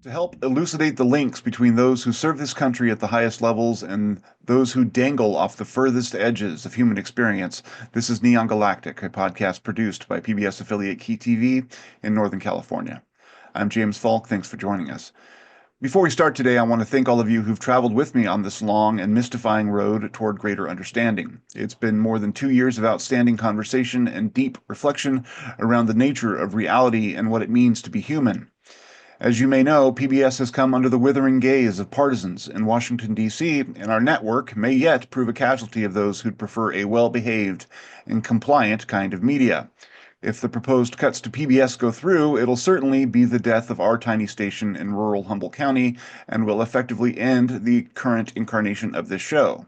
To help elucidate the links between those who serve this country at the highest levels and those who dangle off the furthest edges of human experience, this is Neon Galactic, a podcast produced by PBS affiliate Key TV in Northern California. I'm James Falk. Thanks for joining us. Before we start today, I want to thank all of you who've traveled with me on this long and mystifying road toward greater understanding. It's been more than 2 years of outstanding conversation and deep reflection around the nature of reality and what it means to be human. As you may know, PBS has come under the withering gaze of partisans in Washington, D.C., and our network may yet prove a casualty of those who'd prefer a well-behaved and compliant kind of media. If the proposed cuts to PBS go through, it'll certainly be the death of our tiny station in rural Humboldt County and will effectively end the current incarnation of this show.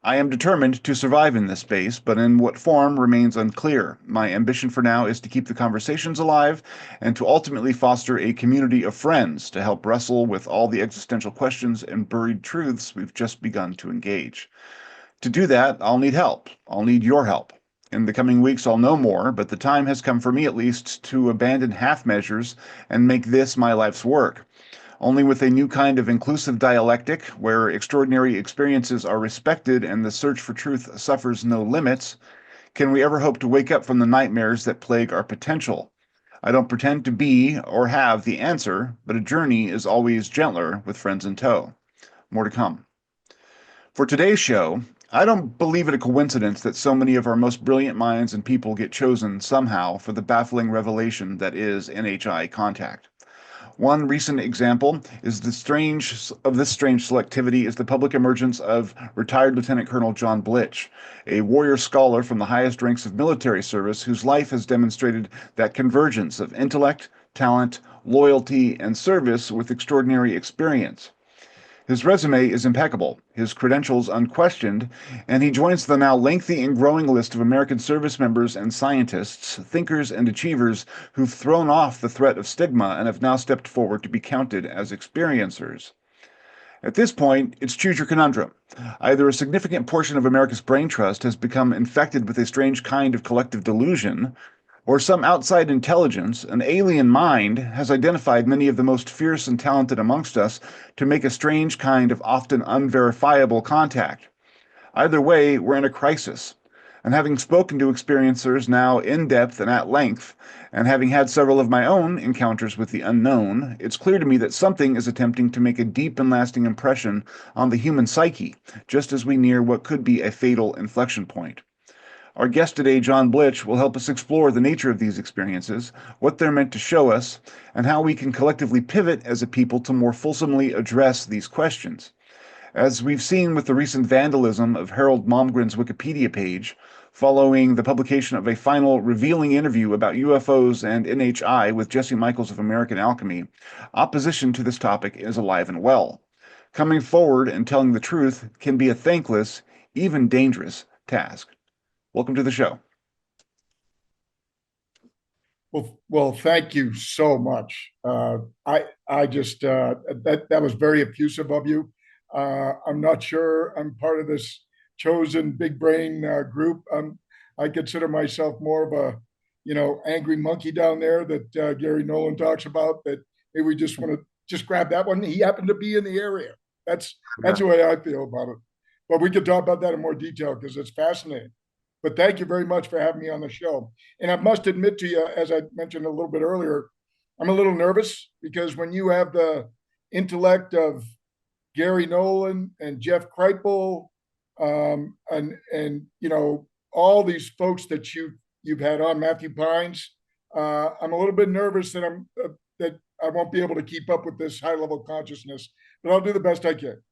I am determined to survive in this space, but in what form remains unclear. My ambition for now is to keep the conversations alive and to ultimately foster a community of friends to help wrestle with all the existential questions and buried truths we've just begun to engage. To do that, I'll need help. I'll need your help. In the coming weeks, I'll know more, but the time has come for me at least to abandon half measures and make this my life's work. Only with a new kind of inclusive dialectic, where extraordinary experiences are respected and the search for truth suffers no limits, can we ever hope to wake up from the nightmares that plague our potential. I don't pretend to be or have the answer, but a journey is always gentler with friends in tow. More to come. For today's show, I don't believe it a coincidence that so many of our most brilliant minds and people get chosen somehow for the baffling revelation that is NHI contact. One recent example is this strange selectivity is the public emergence of retired Lieutenant Colonel John Blitch, a warrior scholar from the highest ranks of military service whose life has demonstrated that convergence of intellect, talent, loyalty, and service with extraordinary experience. His resume is impeccable, his credentials unquestioned, and he joins the now lengthy and growing list of American service members and scientists, thinkers and achievers who've thrown off the threat of stigma and have now stepped forward to be counted as experiencers. At this point, it's choose your conundrum. Either a significant portion of America's brain trust has become infected with a strange kind of collective delusion, or some outside intelligence, an alien mind, has identified many of the most fierce and talented amongst us to make a strange kind of often unverifiable contact. Either way, we're in a crisis. And having spoken to experiencers now in depth and at length, and having had several of my own encounters with the unknown, it's clear to me that something is attempting to make a deep and lasting impression on the human psyche, just as we near what could be a fatal inflection point. Our guest today, John Blitch, will help us explore the nature of these experiences, what they're meant to show us, and how we can collectively pivot as a people to more fulsomely address these questions. As we've seen with the recent vandalism of Harold Malmgren's Wikipedia page, following the publication of a final revealing interview about UFOs and NHI with Jesse Michaels of American Alchemy, opposition to this topic is alive and well. Coming forward and telling the truth can be a thankless, even dangerous task. Welcome to the show. Well, thank you so much. I just that was very effusive of you. I'm not sure I'm part of this chosen big brain group. I consider myself more of a, angry monkey down there that Gary Nolan talks about. That maybe we just want to just grab that one. He happened to be in the area. That's the way I feel about it. But we could talk about that in more detail because it's fascinating. But thank you very much for having me on the show. And I must admit to you, as I mentioned a little bit earlier, I'm a little nervous because when you have the intellect of Gary Nolan and Jeff Kripal, and all these folks that you've had on, Matthew Pines, I'm a little bit nervous that I won't be able to keep up with this high level consciousness, but I'll do the best I can.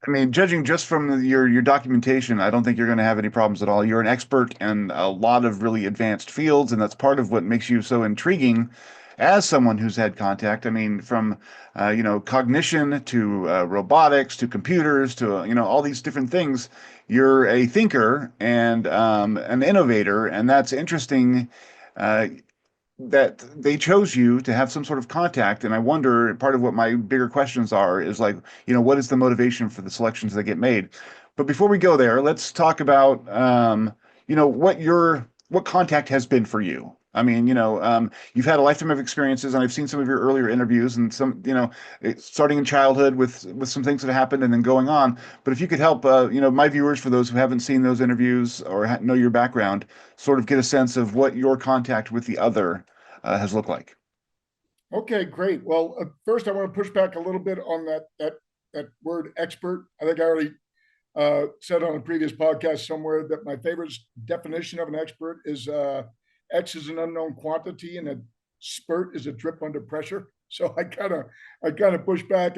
I mean, judging just from your documentation, I don't think you're going to have any problems at all. You're an expert in a lot of really advanced fields, and that's part of what makes you so intriguing as someone who's had contact. I mean, from cognition to robotics to computers to all these different things. You're a thinker and an innovator, and that's interesting. That they chose you to have some sort of contact. And I wonder, part of what my bigger questions are is like, what is the motivation for the selections that get made? But before we go there, let's talk about, what contact has been for you. I mean, you've had a lifetime of experiences, and I've seen some of your earlier interviews, and some, starting in childhood with some things that happened, and then going on. But if you could help, my viewers, for those who haven't seen those interviews or know your background, sort of get a sense of what your contact with the other has looked like. Okay, great. Well, first I want to push back a little bit on that word expert. I think I already said on a previous podcast somewhere that my favorite definition of an expert is X is an unknown quantity and a spurt is a drip under pressure. So I kind of push back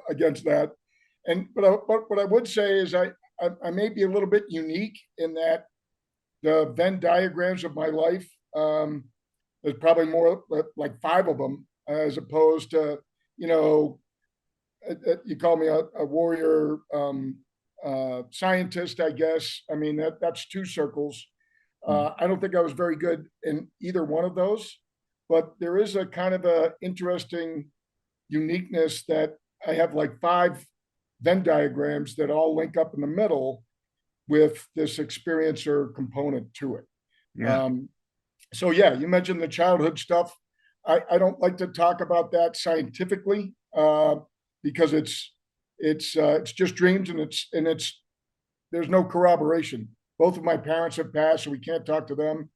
against that. But what I would say is I may be a little bit unique in that the Venn diagrams of my life, there's probably more like five of them as opposed to, you know, you call me a warrior scientist, I guess. I mean, that's two circles. Mm. I don't think I was very good in either one of those, but there is a kind of a interesting uniqueness that I have like five Venn diagrams that all link up in the middle with this experiencer component to it. Yeah. So yeah, you mentioned the childhood stuff. I don't like to talk about that scientifically because it's just dreams and it's there's no corroboration. Both of my parents have passed, so we can't talk to them.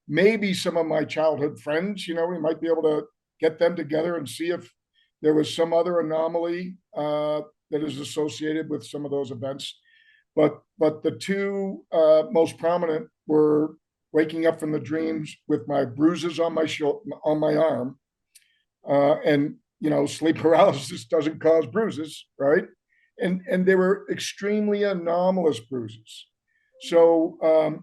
Maybe some of my childhood friends, we might be able to get them together and see if there was some other anomaly that is associated with some of those events. But the two most prominent were waking up from the dreams with my bruises on my arm, and sleep paralysis doesn't cause bruises, right? And they were extremely anomalous bruises. So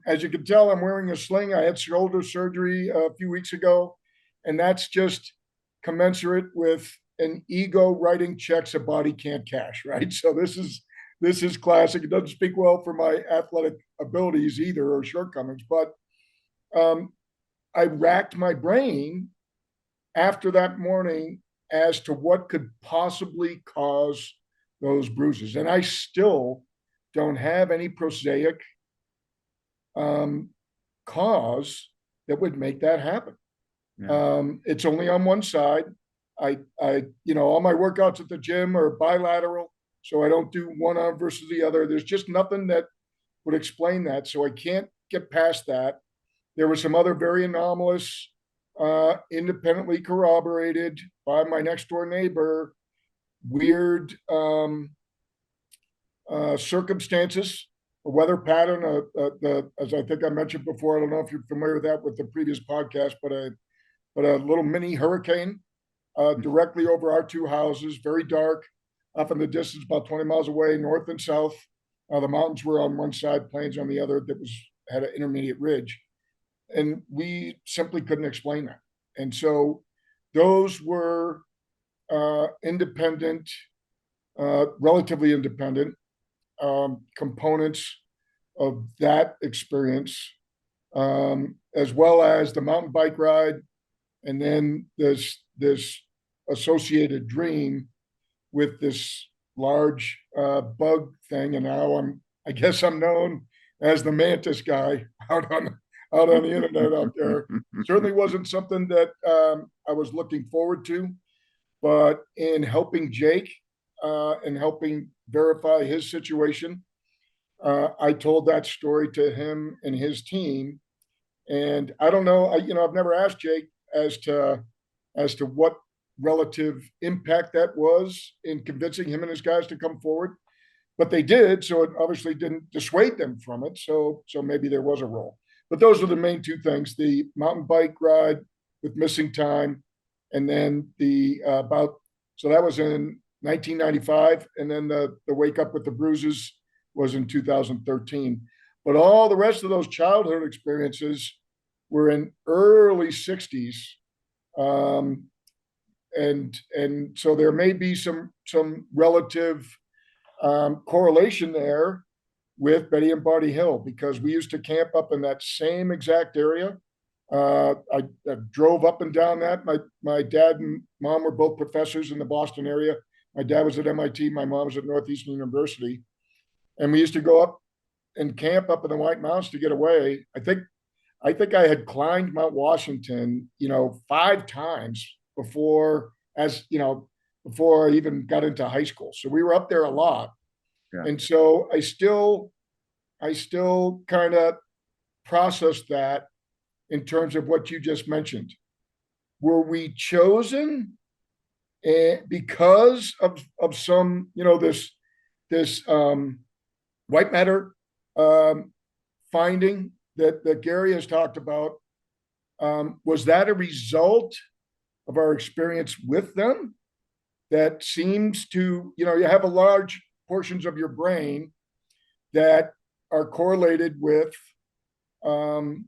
as you can tell, I'm wearing a sling. I had shoulder surgery a few weeks ago, and that's just commensurate with an ego writing checks a body can't cash, right? So this is classic. It doesn't speak well for my athletic abilities either or shortcomings, but I racked my brain after that morning as to what could possibly cause those bruises. And I still don't have any prosaic cause that would make that happen. Yeah. It's only on one side. All my workouts at the gym are bilateral, so I don't do one arm versus the other. There's just nothing that would explain that, so I can't get past that. There were some other very anomalous, independently corroborated by my next door neighbor, weird circumstances, a weather pattern, as I think I mentioned before. I don't know if you're familiar with that with the previous podcast, but a little mini hurricane directly over our two houses, very dark, up in the distance, about 20 miles away, north and south. The mountains were on one side, plains on the other. That had an intermediate ridge, and we simply couldn't explain that. And so those were independent, relatively independent components of that experience, as well as the mountain bike ride, and then this associated dream with this large bug thing. And now I guess I'm known as the mantis guy out on the internet out there. Certainly wasn't something that I was looking forward to, but in helping Jake and helping verify his situation, I told that story to him and his team. And I don't know, I've never asked Jake as to what relative impact that was in convincing him and his guys to come forward, but they did. So it obviously didn't dissuade them from it. So maybe there was a role. But those are the main two things: the mountain bike ride with missing time, and then so that was in 1995, and then the wake up with the bruises was in 2013. But all the rest of those childhood experiences were in early 60s. And so there may be some relative correlation there with Betty and Barty Hill, because we used to camp up in that same exact area. I drove up and down that. My dad and mom were both professors in the Boston area. My dad was at MIT. My mom was at Northeastern University. And we used to go up and camp up in the White Mountains to get away. I think I think I had climbed Mount Washington, 5 times before, before I even got into high school. So we were up there a lot. Yeah. And so I still kind of process that in terms of what you just mentioned. Were we chosen because of some, this white matter um, finding that Gary has talked about? Was that a result of our experience with them? That seems to, you have a large portions of your brain that are correlated with um,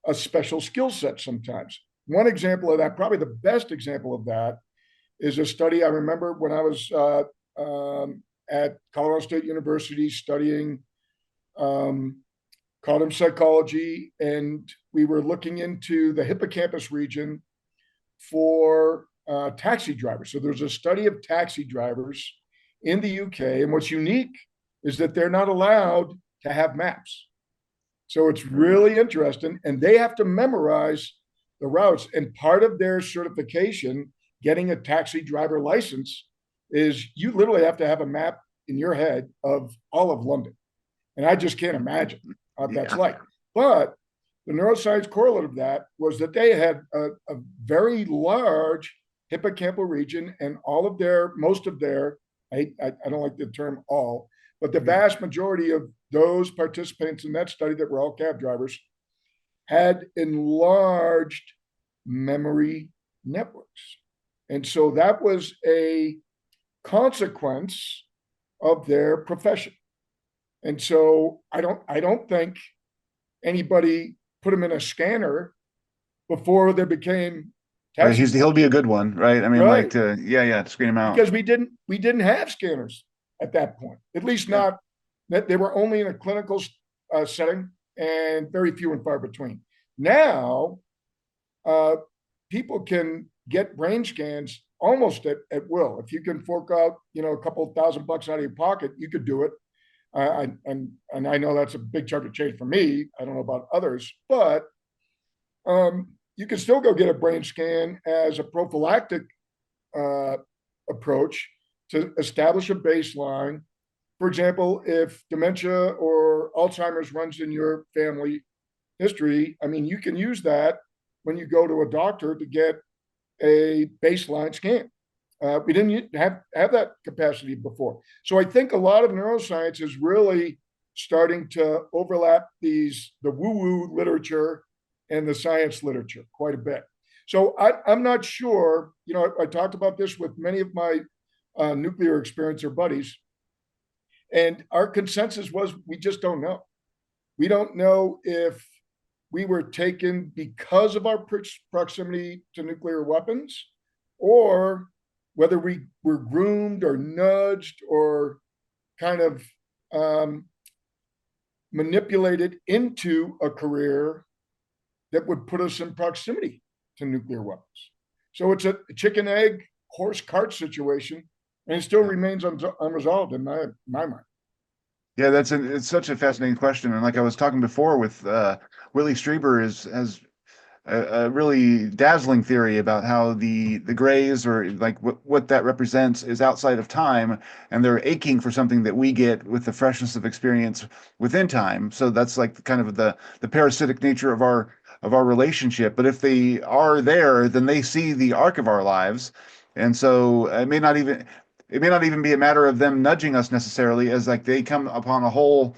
a special skill set sometimes. One example of that, probably the best example of that, is a study I remember when I was at Colorado State University studying um, quantum psychology, and we were looking into the hippocampus region for taxi drivers. So there's a study of taxi drivers in the UK, and what's unique is that they're not allowed to have maps. So it's really interesting, and they have to memorize the routes. And part of their certification, getting a taxi driver license, is you literally have to have a map in your head of all of London. And I just can't imagine what that's Yeah. like. But the neuroscience correlate of that was that they had a very large hippocampal region, and most of their, I don't like the term all, but the vast majority of those participants in that study that were all cab drivers had enlarged memory networks. And so that was a consequence of their profession. And so I don't think anybody put them in a scanner before they became Right. taxi He'll drivers. be a good one, right? I mean, like Right. to, yeah, to screen him out. Because we didn't have scanners at that point. At least Yeah. not that they were only in a clinical setting and very few and far between. Now, uh, people can get brain scans almost at will. If you can fork out, a couple $1,000 out of your pocket, you could do it. And I know that's a big chunk of change for me. I don't know about others, but you can still go get a brain scan as a prophylactic uh, approach to establish a baseline. For example, if dementia or Alzheimer's runs in your family history, I mean, you can use that when you go to a doctor to get a baseline scan. We didn't have that capacity before. So I think a lot of neuroscience is really starting to overlap the woo-woo literature and the science literature quite a bit. So I'm not sure, I talked about this with many of my nuclear experiencer buddies, and our consensus was we just don't know. We don't know if we were taken because of our proximity to nuclear weapons, or whether we were groomed or nudged or kind of manipulated into a career that would put us in proximity to nuclear weapons. So it's a chicken egg horse cart situation, and it still remains unresolved in my mind. Yeah, it's such a fascinating question. And like I was talking before with Willie Strieber has a really dazzling theory about how the grays, or like what that represents, is outside of time, and they're aching for something that we get with the freshness of experience within time. So that's like kind of the parasitic nature of our relationship. But if they are there, then they see the arc of our lives, and so it may not even be a matter of them nudging us necessarily, as like they come upon the whole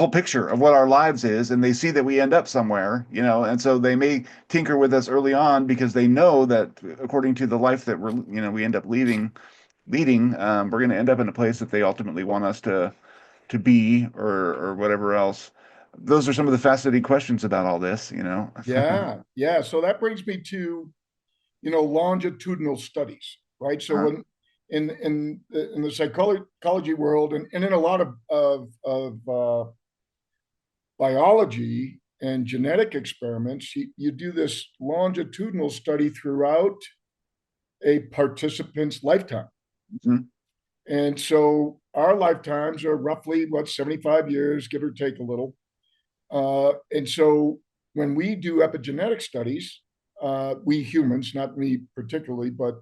picture of what our lives is, and they see that we end up somewhere, and so they may tinker with us early on because they know that according to the life that we end up leading, we're going to end up in a place that they ultimately want us to be, or whatever else. Those are some of the fascinating questions about all this. Yeah, yeah. So that brings me to longitudinal studies, right? So Uh, when in the psychology world, and in a lot of biology and genetic experiments, you do this longitudinal study throughout a participant's lifetime. mhm. And so our lifetimes are roughly 75 years, give or take a little. And so when we do epigenetic studies, we humans, not me particularly, but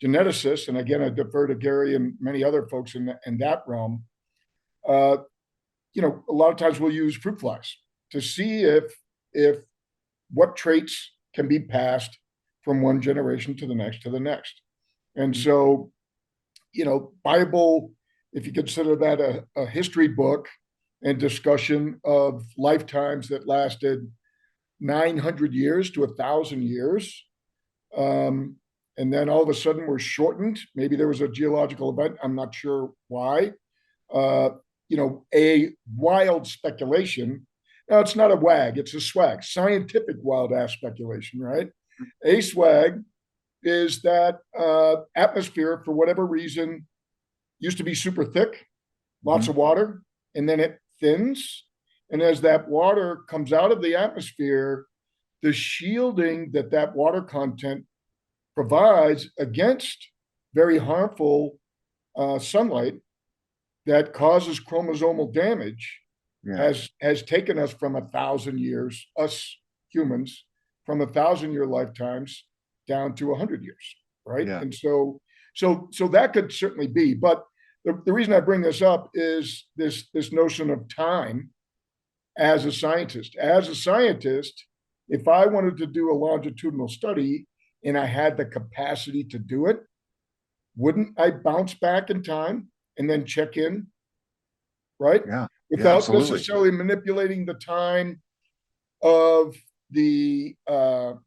geneticists, and again, I defer to Gary and many other folks in that realm. Uh, a lot of times we'll use fruit flies to see if what traits can be passed from one generation to the next to the next. And so, Bible, if you consider that a history book and discussion of lifetimes that lasted 900 years to 1,000 years, and then all of a sudden we're shortened. Maybe there was a geological event. I'm not sure why. Uh, a wild speculation. Now, it's not a wag, it's a swag, scientific wild ass speculation, right? A swag is that atmosphere, for whatever reason, used to be super thick, lots Mhm. of water, and then it thins. And as that water comes out of the atmosphere, the shielding that water content provides against very harmful sunlight that causes chromosomal damage Yeah. has taken us from 1,000 years, us humans, from 1,000 year lifetimes down to 100 years, right? Yeah. And so that could certainly be. But the reason I bring this up is this notion of time as a scientist. As a scientist, if I wanted to do a longitudinal study and I had the capacity to do it, wouldn't I bounce back in time and then check in, right? Yeah. Yeah, Without absolutely. necessarily manipulating the time of the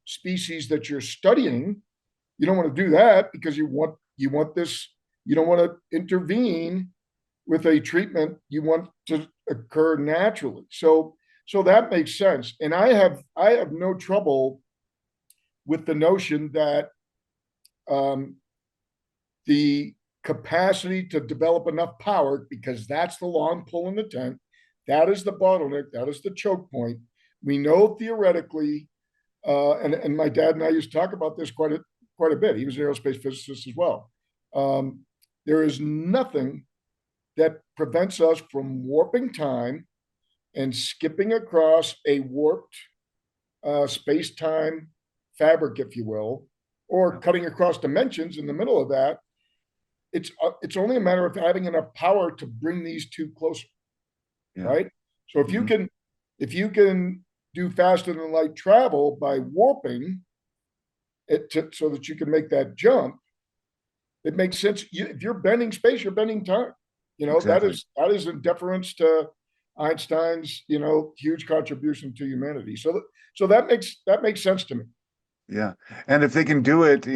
species that you're studying. You don't want to do that because you want this. You don't want to intervene with a treatment. You want to occur naturally. So that makes sense. And I have no trouble with the notion that the capacity to develop enough power, because that's the long pull in the tent, that is the bottleneck, that is the choke point. We know theoretically, and my dad and I used to talk about this quite a bit. He was an aerospace physicist as well. There is nothing that prevents us from warping time and skipping across a warped space-time fabric, if you will, or cutting across dimensions in the middle of that. It's only a matter of having enough power to bring these two closer, Yeah. right? So Mhm. if you can do faster than light travel by warping so that you can make that jump, it makes sense. If you're bending space, you're bending time. That Exactly. is in deference to Einstein's huge contribution to humanity. So that makes sense to me. Yeah. And if they can do it,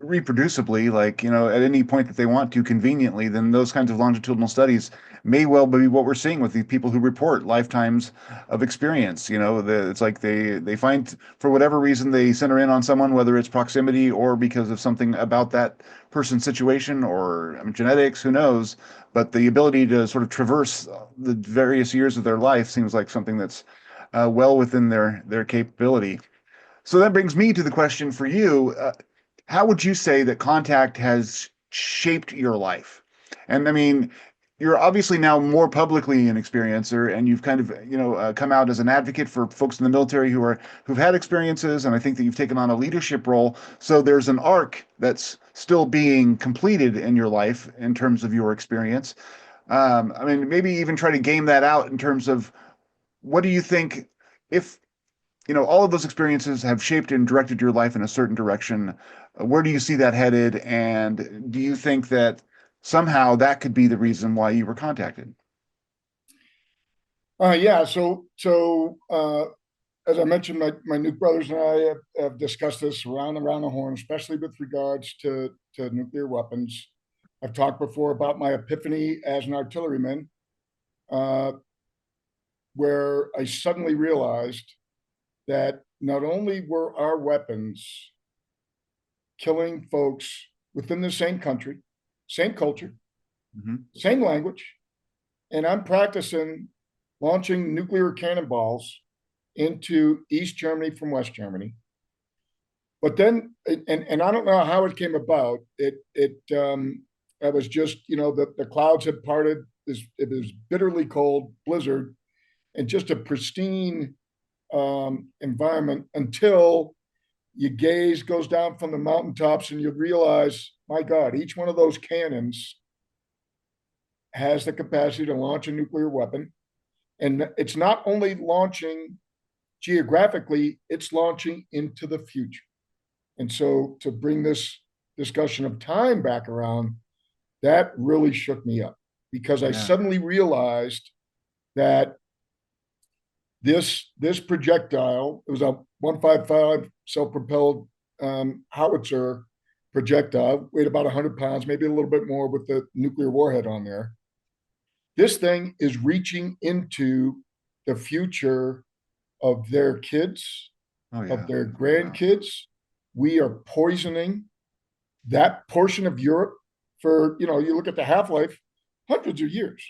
reproducibly, like, at any point that they want to conveniently, then those kinds of longitudinal studies may well be what we're seeing with the people who report lifetimes of experience. It's like they find, for whatever reason, they center in on someone, whether it's proximity or because of something about that person's situation or genetics, who knows. But the ability to sort of traverse the various years of their life seems like something that's well within their capability. So that brings me to the question for you. How would you say that contact has shaped your life? And I mean, you're obviously now more publicly an experiencer, and you've kind of, come out as an advocate for folks in the military who've had experiences, and I think that you've taken on a leadership role. So there's an arc that's still being completed in your life in terms of your experience. I mean, maybe even try to game that out in terms of what do you think if all of those experiences have shaped and directed your life in a certain direction. Where do you see that headed? And do you think that somehow that could be the reason why you were contacted? Yeah. So as I mentioned, my new brothers and I have discussed this around the horn, especially with regards to nuclear weapons. I've talked before about my epiphany as an artilleryman, uh, where I suddenly realized that not only were our weapons killing folks within the same country, same culture, Hmm. same language, and I'm practicing launching nuclear cannonballs into East Germany from West Germany. But then, and I don't know how it came about. I was just, the clouds had parted. It was bitterly cold blizzard, and just a pristine environment until your gaze goes down from the mountaintops and you realize, my God, each one of those cannons has the capacity to launch a nuclear weapon. And it's not only launching geographically, it's launching into the future. And so to bring this discussion of time back around, that really shook me up because I Yeah. suddenly realized that this projectile, it was a 155 self-propelled howitzer projectile, weighed about 100 pounds, maybe a little bit more with the nuclear warhead on there. This thing is reaching into the future of their kids, Oh of yeah. their Yeah. grandkids. We are poisoning that portion of Europe for, you look at the half-life, hundreds of years.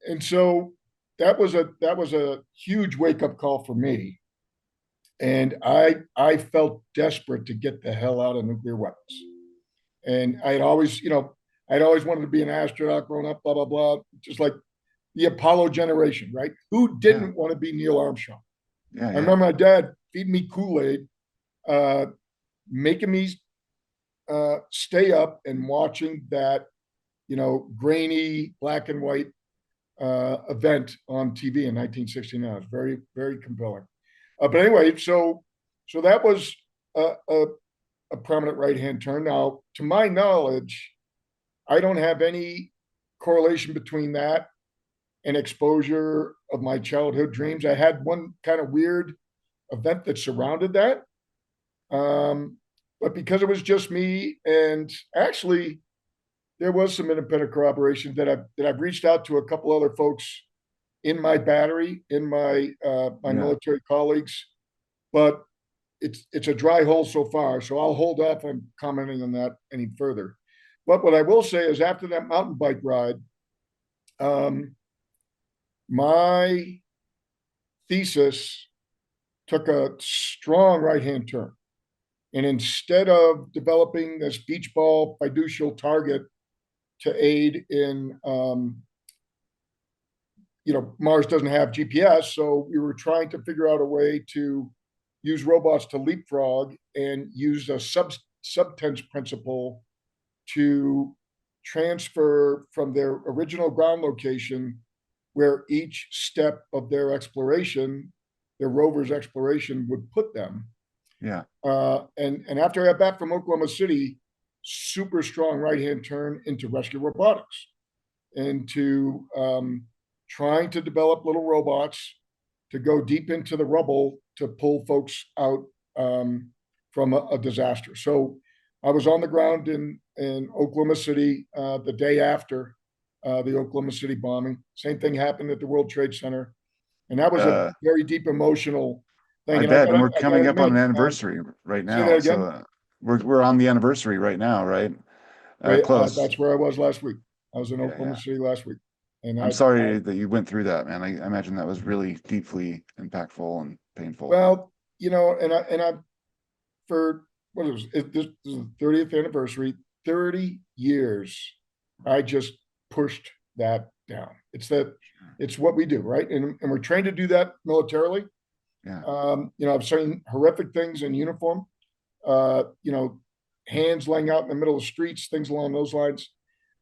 And so that was a huge wake-up call for me. And I felt desperate to get the hell out of nuclear weapons. And I'd always wanted to be an astronaut growing up, blah, blah, blah, just like the Apollo generation, right? Who Yeah. didn't want to be Neil Armstrong? Yeah. I Yeah. remember my dad feeding me Kool-Aid, uh, making me stay up and watching that, grainy black and white event on TV in 1969. It was very, very compelling. But anyway, so that was a prominent right hand turn. Now, to my knowledge, I don't have any correlation between that and exposure of my childhood dreams. I had one kind of weird event that surrounded that. But because it was just me, and actually there was some independent corroboration that I've reached out to a couple other folks in my battery, in my Yeah. military colleagues, but it's a dry hole so far. So I'll hold off on commenting on that any further. But what I will say is, after that mountain bike ride, my thesis took a strong right hand turn. And instead of developing this beach ball fiducial target to aid in, Mars doesn't have GPS, so we were trying to figure out a way to use robots to leapfrog and use a subtense principle to transfer from their original ground location, where each step of their exploration, their rover's exploration, would put them. Yeah. And after I got back from Oklahoma City, super strong right hand turn into rescue robotics, into trying to develop little robots to go deep into the rubble to pull folks out from a disaster. So I was on the ground in Oklahoma City the day after the Oklahoma City bombing. Same thing happened at the World Trade Center, and that was a Uh, very deep emotional thing. I And bet. And we're I got to coming up on admit, an anniversary right say that now. So again. we're on the anniversary right now, right? Right, Close. that's where I was last week. I was in Yeah. Oklahoma Yeah. City last week, and I'm sorry that you went through that, man. I imagine that was really deeply impactful and painful. well, and I for what it was this is the 30th anniversary, 30 years. I just pushed that down. It's what we do, right? And we're trained to do that militarily. Yeah. I've seen horrific things in uniform. Uh, you know, hands laying out in the middle of the streets, things along those lines.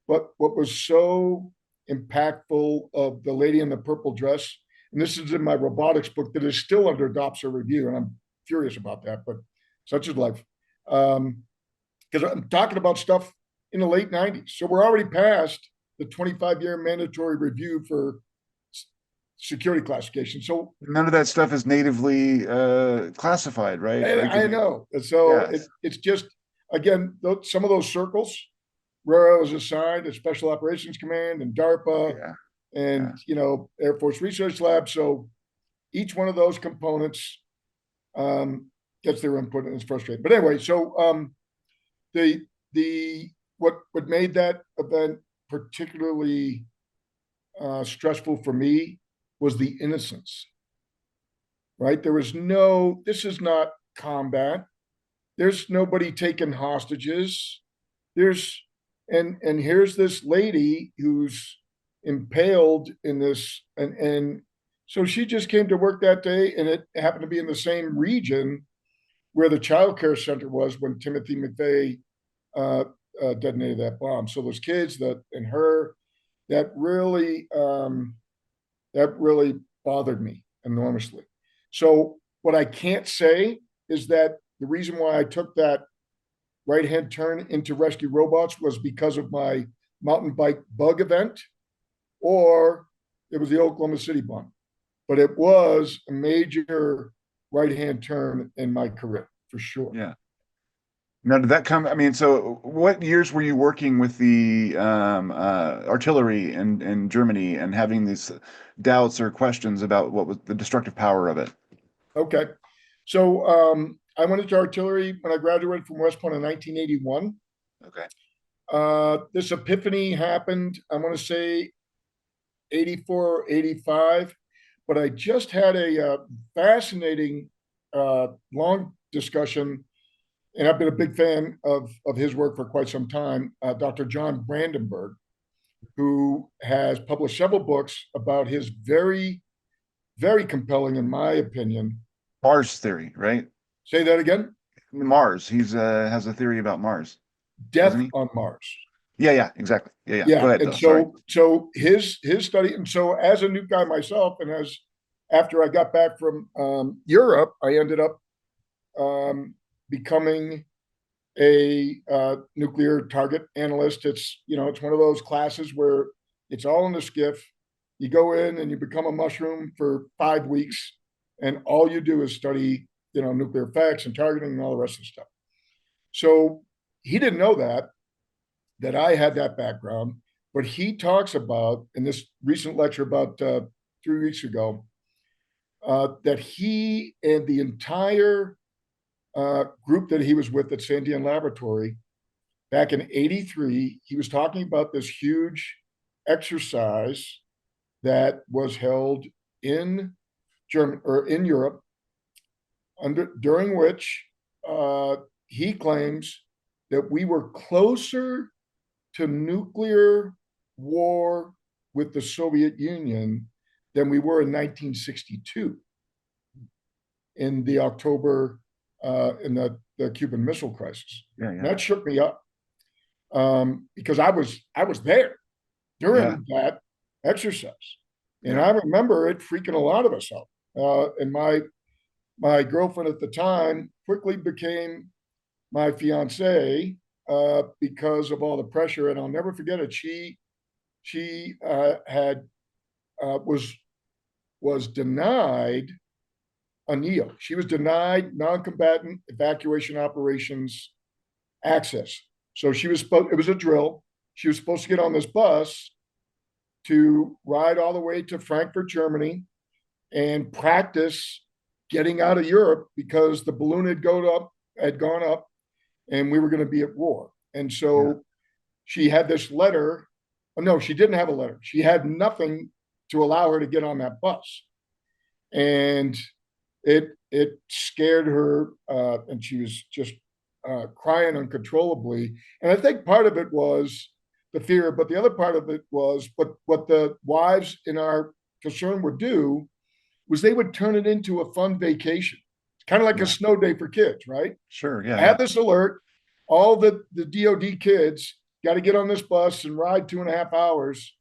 But what was so impactful of the lady in the purple dress, and this is in my robotics book that is still under DOPSA review, and I'm furious about that, but such is life. Because I'm talking about stuff in the late 90s. So we're already past the 25-year mandatory review for security classification. So None of that stuff is natively classified, right? Like, I know. So yes. it's just, again, some of those circles where I was assigned at Special Operations Command and DARPA Yeah. Yeah. and, Air Force Research Lab. So each one of those components gets their input, and it's frustrating. But anyway, so the what made that event particularly stressful for me was the innocence. Right? This is not combat. There's nobody taking hostages. And here's this lady who's impaled in this, and So she just came to work that day, and it happened to be in the same region where the child care center was when Timothy McVeigh uh, detonated that bomb. So those kids that and her, that really that really bothered me enormously. So what I can't say is that the reason why I took that right hand turn into rescue robots was because of my mountain bike bug event, or it was the Oklahoma City bomb. But it was a major right hand turn in my career for sure. Yeah. Now, did that come? I mean, so what years were you working with the artillery in Germany and having these doubts or questions about what was the destructive power of it? Okay. So I went into artillery when I graduated from West Point in 1981. Okay. This epiphany happened, I want to say 84, 85, but I just had a fascinating long discussion, and I've been a big fan of his work for quite some time, Dr. John Brandenburg, who has published several books about his very, very compelling, in my opinion. Mars theory, right? Say that again. Mars. He's has a theory about Mars, doesn't Death he? on Mars. Yeah, yeah, exactly. Yeah, yeah. Go Yeah, ahead and though. Sorry. so his study, and so as a new guy myself, and as after I got back from Europe, I ended up becoming a nuclear target analyst. It's one of those classes where it's all in the skiff. You go in and you become a mushroom for 5 weeks, and all you do is study nuclear effects and targeting and all the rest of the stuff. So he didn't know that I had that background, but he talks about in this recent lecture about 3 weeks ago that he and the entire group that he was with at Sandian Laboratory back in '83, he was talking about this huge exercise that was held in Germany or in Europe, during which he claims that we were closer to nuclear war with the Soviet Union than we were in 1962 in the October in the Cuban Missile Crisis. Yeah, And yeah, that shook me up because I was there yeah. during that exercise, and Yeah. I remember it freaking a lot of us out. And my girlfriend at the time quickly became my fiance because of all the pressure. And I'll never forget it. She had was denied a NEO. She was denied non-combatant evacuation operations access. So she was supposed. It was a drill. She was supposed to get on this bus to ride all the way to Frankfurt, Germany, and practice getting out of Europe because the balloon had gone up, and we were going to be at war. And Yeah. so she had this letter. Oh, no, she didn't have a letter. She had nothing to allow her to get on that bus, and it scared her, and she was just crying uncontrollably. And I think part of it was the fear, but the other part of it was what the wives in our concern would do was they would turn it into a fun vacation. It's kind of like a Yeah. snow day for kids, right? Sure. Yeah, I yeah. had this alert. All the DOD kids got to get on this bus and ride 2.5 hours.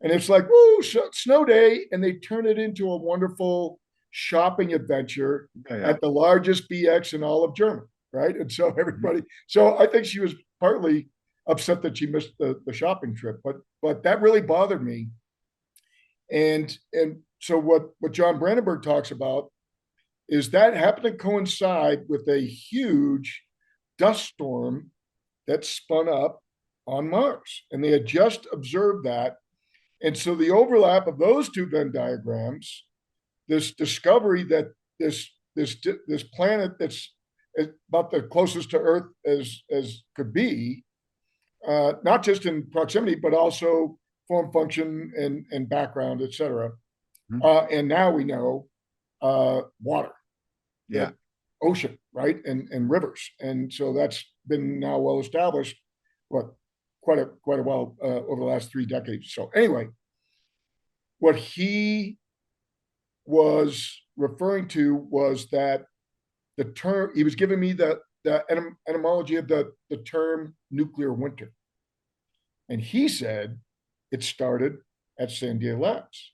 And it's like, woo, snow day. And they turn it into a wonderful shopping adventure Yeah, yeah. at the largest BX in all of Germany, right? And so everybody, so I think she was partly upset that she missed the shopping trip, but that really bothered me. And so what John Brandenburg talks about is that happened to coincide with a huge dust storm that spun up on Mars. And they had just observed that. And so the overlap of those two Venn diagrams, this discovery that this planet that's about the closest to Earth as could be, not just in proximity, but also form, function, and background, et cetera. Mhm. And now we know water, Yeah. ocean, right, and rivers, and so that's been now well established. What quite a while over the last 3 decades. So anyway, what he was referring to was that the term he was giving me the etymology of the term nuclear winter, and he said it started at Sandia Labs,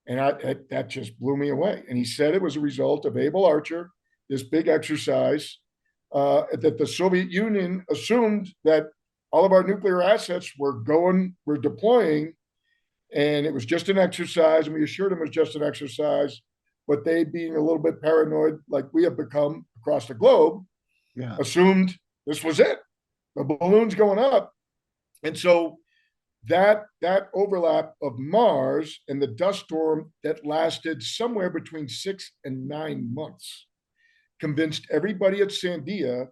and that just blew me away. And he said it was a result of Able Archer, this big exercise that the Soviet Union assumed that all of our nuclear assets were deploying, and it was just an exercise, and we assured them it was just an exercise. But they, being a little bit paranoid, like we have become across the globe, Yeah. assumed this was it. The balloon's going up. And so that overlap of Mars and the dust storm that lasted somewhere between 6 and 9 months convinced everybody at Sandia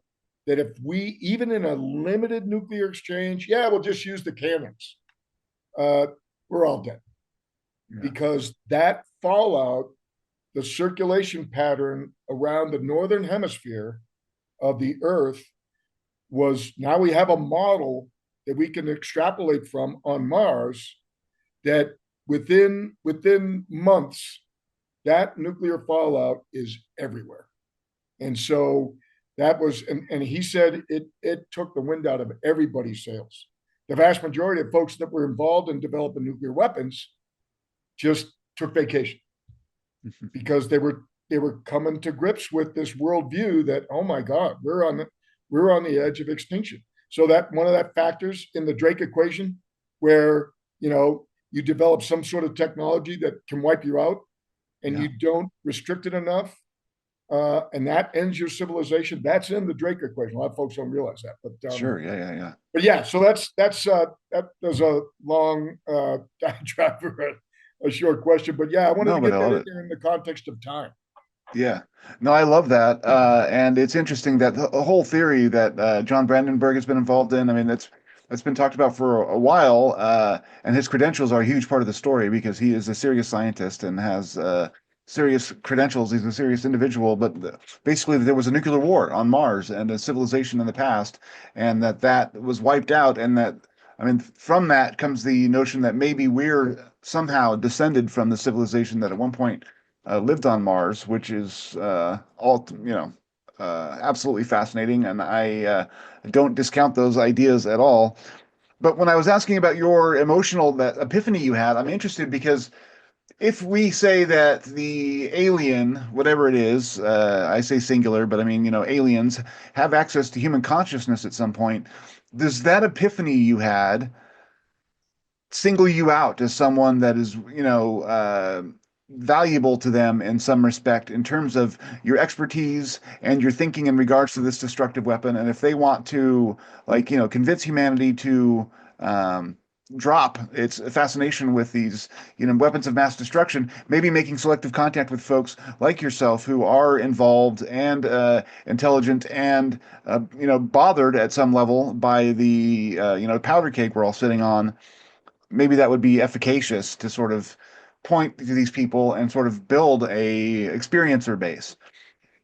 that if we, even in a limited nuclear exchange, yeah, we'll just use the cannons, we're all dead. Yeah. Because that fallout, the circulation pattern around the northern hemisphere of the Earth was, now we have a model that we can extrapolate from on Mars, that within months, that nuclear fallout is everywhere. And so that was, and he said it took the wind out of everybody's sails. The vast majority of folks that were involved in developing nuclear weapons just took vacation because they were coming to grips with this worldview that, oh my God, we're on the edge of extinction. So that one of that factors in the Drake equation, where you develop some sort of technology that can wipe you out, and you don't restrict it enough, and that ends your civilization. That's in the Drake equation. A lot of folks don't realize that, but sure, yeah. But yeah, so that was a long diatribe for a short question, but yeah, I wanted to get that in there in the context of time. Yeah, no, I love that, and it's interesting that the whole theory that John Brandenburg has been involved in. I mean, that's been talked about for a while, and his credentials are a huge part of the story because he is a serious scientist and has serious credentials. He's a serious individual, but basically there was a nuclear war on Mars and a civilization in the past, and that was wiped out, and that, I mean, from that comes the notion that maybe we're somehow descended from the civilization that at one point lived on Mars, which is absolutely fascinating, and I don't discount those ideas at all. But when I was asking about your that epiphany you had, I'm interested because if we say that the alien, whatever it is, I say singular, but I mean, aliens have access to human consciousness at some point, does that epiphany you had single you out as someone that is, valuable to them in some respect in terms of your expertise and your thinking in regards to this destructive weapon? And if they want to, convince humanity to drop its fascination with these, weapons of mass destruction, maybe making selective contact with folks like yourself who are involved and intelligent and, bothered at some level by the, powder cake we're all sitting on, maybe that would be efficacious to sort of point to these people and sort of build a experiencer base.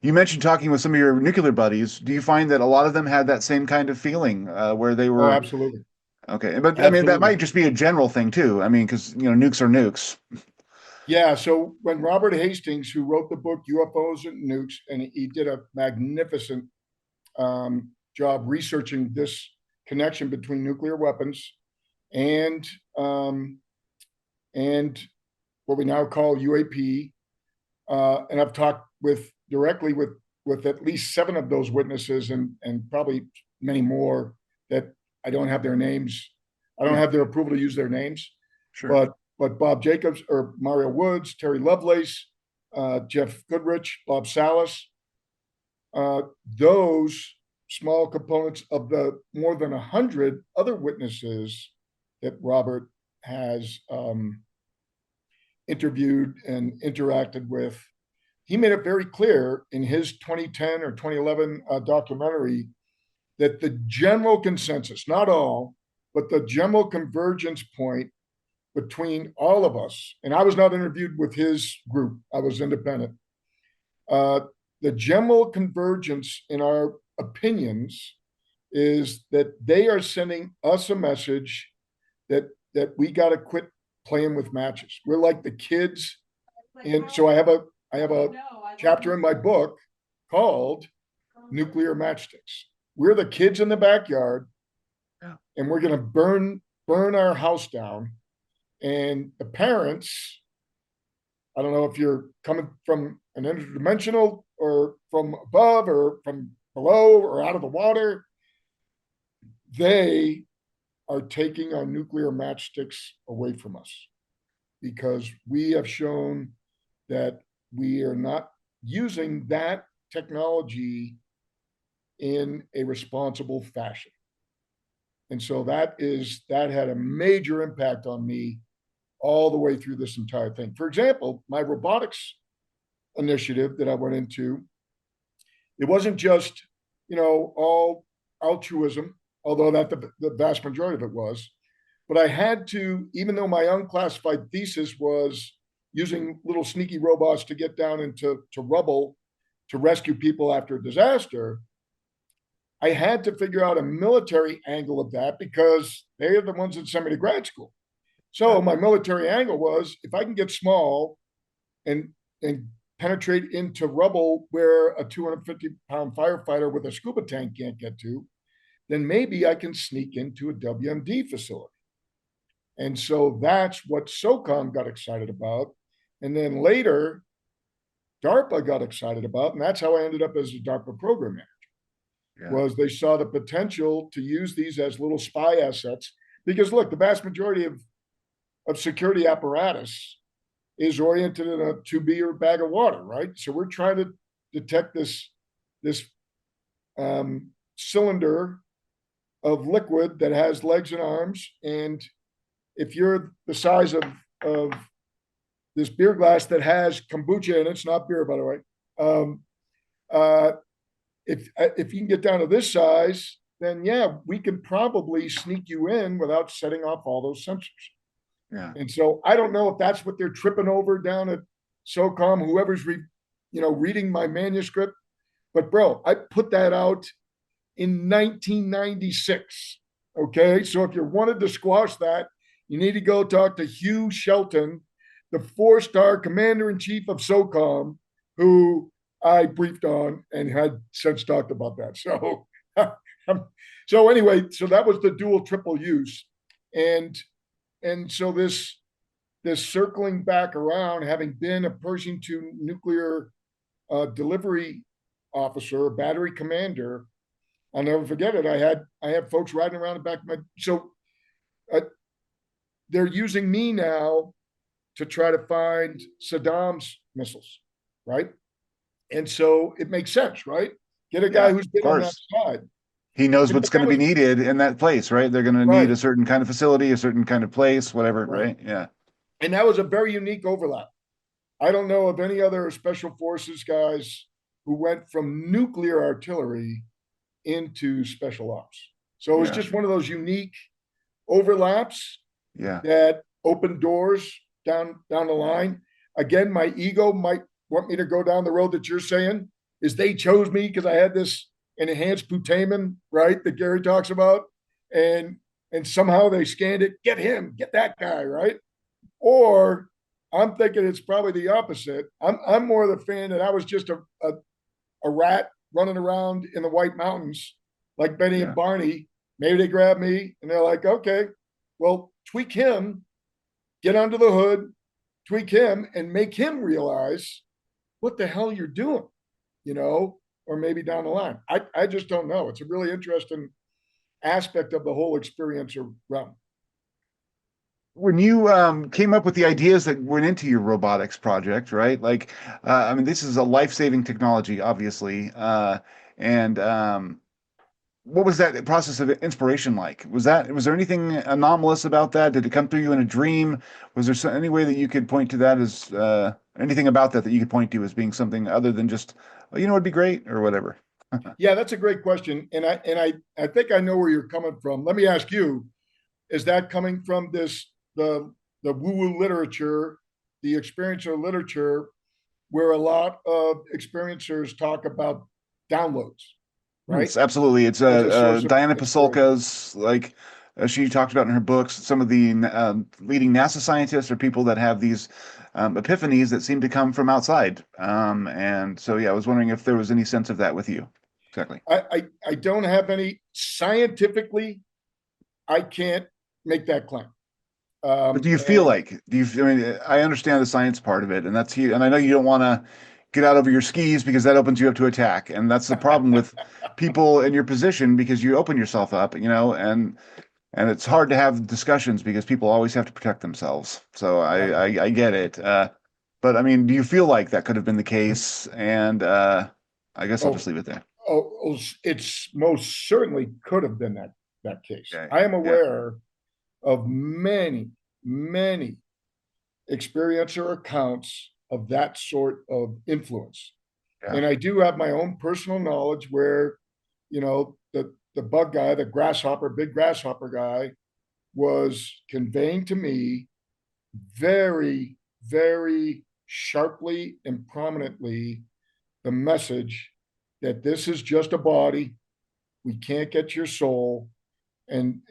You mentioned talking with some of your nuclear buddies. Do you find that a lot of them had that same kind of feeling where they were? Oh, absolutely. Okay, but absolutely. I mean that might just be a general thing too. I mean, because nukes are nukes. Yeah. So when Robert Hastings, who wrote the book UFOs and Nukes, and he did a magnificent job researching this connection between nuclear weapons and what we now call UAP. And I've talked directly with at least 7 of those witnesses, and probably many more that I don't have their names. I don't have their approval to use their names. Sure. But Bob Jacobs or Mario Woods, Terry Lovelace, Jeff Goodrich, Bob Salas, those small components of the more than 100 other witnesses that Robert has interviewed and interacted with, he made it very clear in his 2010 or 2011 documentary that the general consensus, not all, but the general convergence point between all of us, and I was not interviewed with his group, I was independent, the general convergence in our opinions is that they are sending us a message that we got to quit playing with matches. We're like the kids And so I have a chapter in my book called Nuclear Matchsticks. We're the kids in the backyard, Yeah. and we're going to burn our house down. And the parents, I don't know if you're coming from an interdimensional or from above or from below or out of the water, they are taking our nuclear matchsticks away from us because we have shown that we are not using that technology in a responsible fashion. And so that had a major impact on me all the way through this entire thing. For example, my robotics initiative that I went into, it wasn't just, all altruism, although that the vast majority of it was. But I had to, even though my unclassified thesis was using little sneaky robots to get down into rubble to rescue people after a disaster, I had to figure out a military angle of that because they are the ones that sent me to grad school. So my military angle was if I can get small and penetrate into rubble where a 250-pound firefighter with a scuba tank can't get to, then maybe I can sneak into a WMD facility. And so that's what SOCOM got excited about. And then later, DARPA got excited about, and that's how I ended up as a DARPA program manager. Yeah. Was they saw the potential to use these as little spy assets. Because look, the vast majority of security apparatus is oriented in a 2B or bag of water, right? So we're trying to detect this cylinder of liquid that has legs and arms. And if you're the size of this beer glass that has kombucha in it, it's not beer, by the way. If you can get down to this size, then yeah, we can probably sneak you in without setting off all those sensors. Yeah. And so I don't know if that's what they're tripping over down at SOCOM, whoever's reading my manuscript. But bro, I put that out in 1996. Okay. So if you wanted to squash that, you need to go talk to Hugh Shelton, the 4-star commander-in-chief of SOCOM, who I briefed on and had since talked about that. So, so anyway, so that was the dual triple use. And so this circling back around, having been a Pershing II nuclear delivery officer, battery commander, I'll never forget it. I had folks riding around the back of my. So they're using me now to try to find Saddam's missiles, right? And so it makes sense, right? Get a guy who's been on that side. He knows what's going to be needed in that place, right? They're going to need a certain kind of facility, a certain kind of place, whatever, right? Yeah. And that was a very unique overlap. I don't know of any other special forces guys who went from nuclear artillery into special ops. So it was just one of those unique overlaps that opened doors down the line. Again, my ego might want me to go down the road that you're saying, is they chose me because I had this enhanced putamen, right, that Gary talks about, and somehow they scanned it, get him, get that guy, right? Or I'm thinking it's probably the opposite. I'm more the fan that I was just a rat running around in the White Mountains like Benny and Barney. Maybe they grab me and they're like, okay, well, tweak him, get under the hood, tweak him, and make him realize what the hell you're doing, or maybe down the line. I just don't know. It's a really interesting aspect of the whole experiencer realm. When you came up with the ideas that went into your robotics project, right? Like, I mean, this is a life-saving technology, obviously. And what was that process of inspiration like? Was there anything anomalous about that? Did it come through you in a dream? Was there any way that you could point to that as anything about that you could point to as being something other than just, it'd be great or whatever? Yeah, that's a great question. And I think I know where you're coming from. Let me ask you, is that coming from the woo-woo literature, the experiencer literature, where a lot of experiencers talk about downloads, right? Absolutely. It's Diana Pasulka's she talked about in her books, some of the leading NASA scientists are people that have these epiphanies that seem to come from outside. And so, yeah, I was wondering if there was any sense of that with you. Exactly. I don't have any scientifically. I can't make that claim. But do you feel And like, I mean, I understand the science part of it, and that's you, and I know you don't want to get out over your skis because that opens you up to attack. And that's the problem with people in your position because you open yourself up, and it's hard to have discussions because people always have to protect themselves. So yeah. I get it. But I mean, do you feel like that could have been the case? And I guess I'll just Oh, leave it there. it's most certainly could have been that case. Okay. I am Yeah. aware of many experiencer accounts of that sort of influence. Yeah. And I do have my own personal knowledge where, the bug guy, the grasshopper, big grasshopper guy, was conveying to me very, very sharply and prominently the message that this is just a body. We can't get your soul, and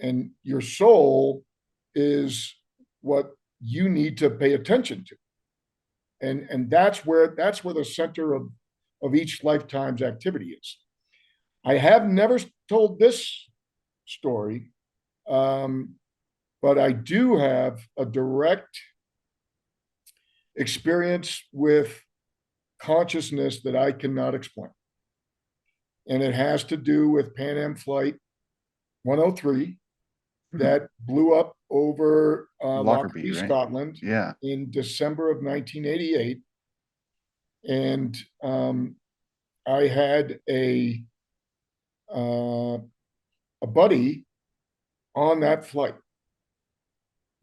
your soul is what you need to pay attention to, and that's where the center of each lifetime's activity is. I have never told this story, um, but I do have a direct experience with consciousness that I cannot explain. And it has to do with Pan Am Flight 103 that blew up over Lockerbie, Lockerbie, right? Scotland Yeah. in December of 1988. And I had uh, a buddy on that flight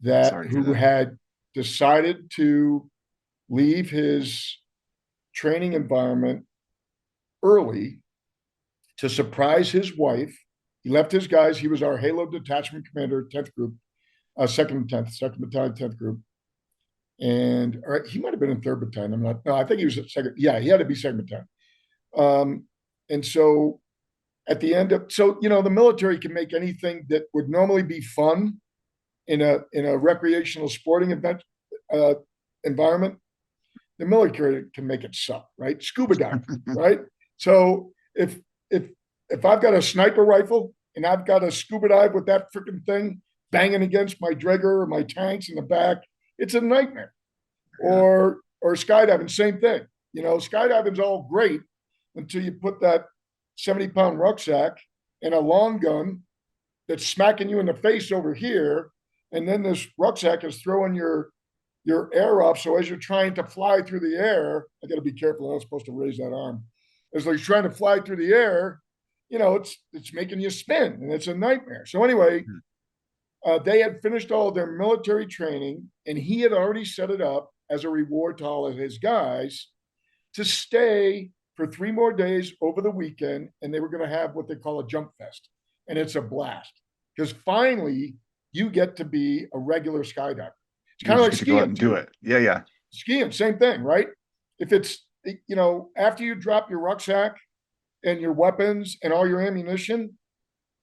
that Sorry to hear who that. had decided to leave his training environment early to surprise his wife. He left his guys. He was our Halo detachment commander, 10th group, second battalion, 10th group. And or he might have been in third battalion. I'm not, no, I think he was at second. Yeah, he had to be second battalion. And so at the end of, so, the military can make anything that would normally be fun in a recreational sporting event environment. The military can make it suck, right? Scuba diving, right? So if I've got a sniper rifle and I've got to scuba dive with that freaking thing banging against my Draeger or my tanks in the back, it's a nightmare. Yeah. Or skydiving, same thing. Skydiving's all great until you put that 70-pound rucksack and a long gun that's smacking you in the face over here, and then this rucksack is throwing your air up. So as you're trying to fly through the air, I got to be careful. I'm not supposed to raise that arm. As like trying to fly through the air, it's making you spin, and it's a nightmare. So anyway, they had finished all of their military training, and he had already set it up as a reward to all of his guys to stay for 3 more days over the weekend, and they were going to have what they call a jump fest, and it's a blast because finally you get to be a regular skydiver. It's You kind of just like get to go out skiing and do too. it. Yeah, yeah. Skiing, same thing, right? If it's after you drop your rucksack and your weapons and all your ammunition,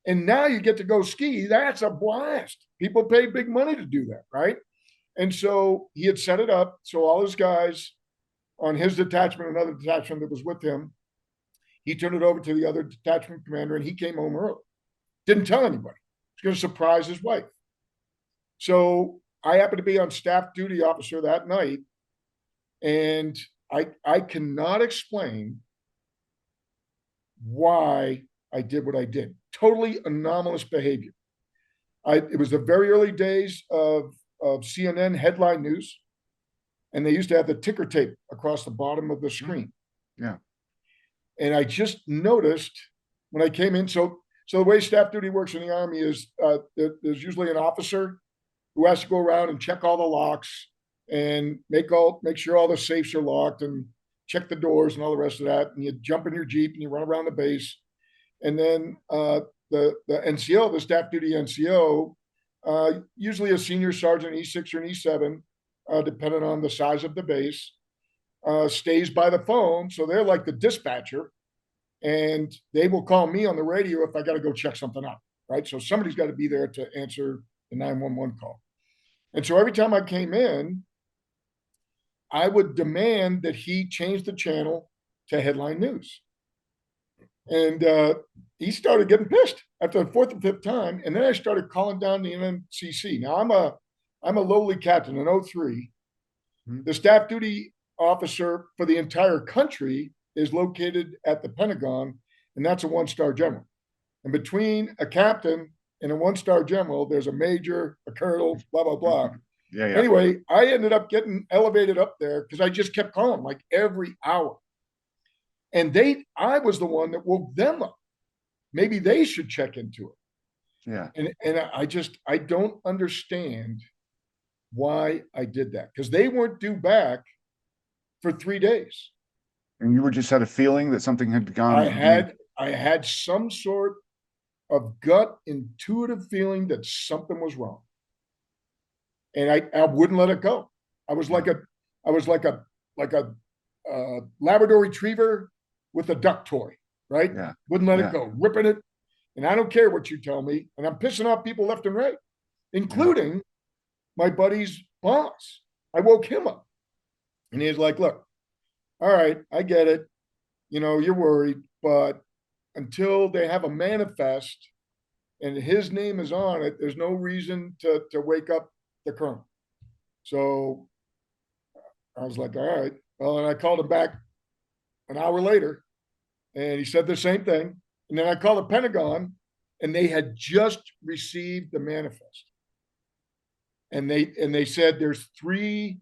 and now you get to go ski, that's a blast. People pay big money to do that, right? And so he had set it up so all his guys on his detachment, another detachment that was with him, he turned it over to the other detachment commander, and he came home early. Didn't tell anybody. He was going to surprise his wife. So I happened to be on staff duty officer that night, and I cannot explain why I did what I did. Totally anomalous behavior. It was the very early days of CNN headline news, and they used to have the ticker tape across the bottom of the screen. Yeah. And I just noticed when I came in. So the way staff duty works in the Army is there's usually an officer who has to go around and check all the locks and make sure all the safes are locked and check the doors and all the rest of that. And you jump in your Jeep and you run around the base. And then the NCO, the staff duty NCO, usually a senior sergeant, E6 or an E7, depending on the size of the base, stays by the phone. So they're like the dispatcher, and they will call me on the radio if I got to go check something out. right? So somebody's got to be there to answer the 911 call. And so every time I came in, I would demand that he change the channel to headline news. And he started getting pissed after the fourth or fifth time. And then I started calling down the NMCC. Now I'm a lowly captain in 03. Mm-hmm. The staff duty officer for the entire country is located at the Pentagon, and that's a one-star general. And between a captain and a one-star general, there's a major, a colonel, blah, blah, blah. Yeah. Anyway, I ended up getting elevated up there because I just kept calling like every hour. And I was the one that woke them up. Maybe they should check into it. Yeah. And I don't understand why I did that, because they weren't due back for 3 days. And you just had a feeling that something had gone. I had some sort of gut intuitive feeling that something was wrong. And I wouldn't let it go. I was like a Labrador retriever with a duck toy, right? Yeah. Wouldn't let it go, ripping it. And I don't care what you tell me. And I'm pissing off people left and right, including my buddy's boss. I woke him up. And he's like, look, all right, I get it. You're worried, but until they have a manifest and his name is on it, there's no reason to wake up the colonel. So I was like, all right. Well, and I called him back an hour later, and he said the same thing. And then I called the Pentagon, and they had just received the manifest. And they said there's 3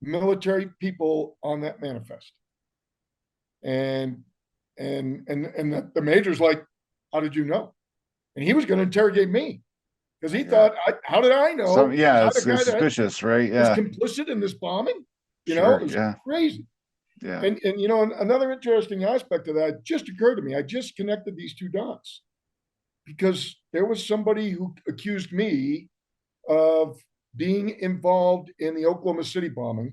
military people on that manifest. And the major's like, how did you know? And he was going to interrogate me because he thought, how did I know? It's suspicious, right? Yeah. Was complicit in this bombing. It was crazy. Yeah. And another interesting aspect of that just occurred to me. I just connected these 2 dots because there was somebody who accused me of being involved in the Oklahoma City bombing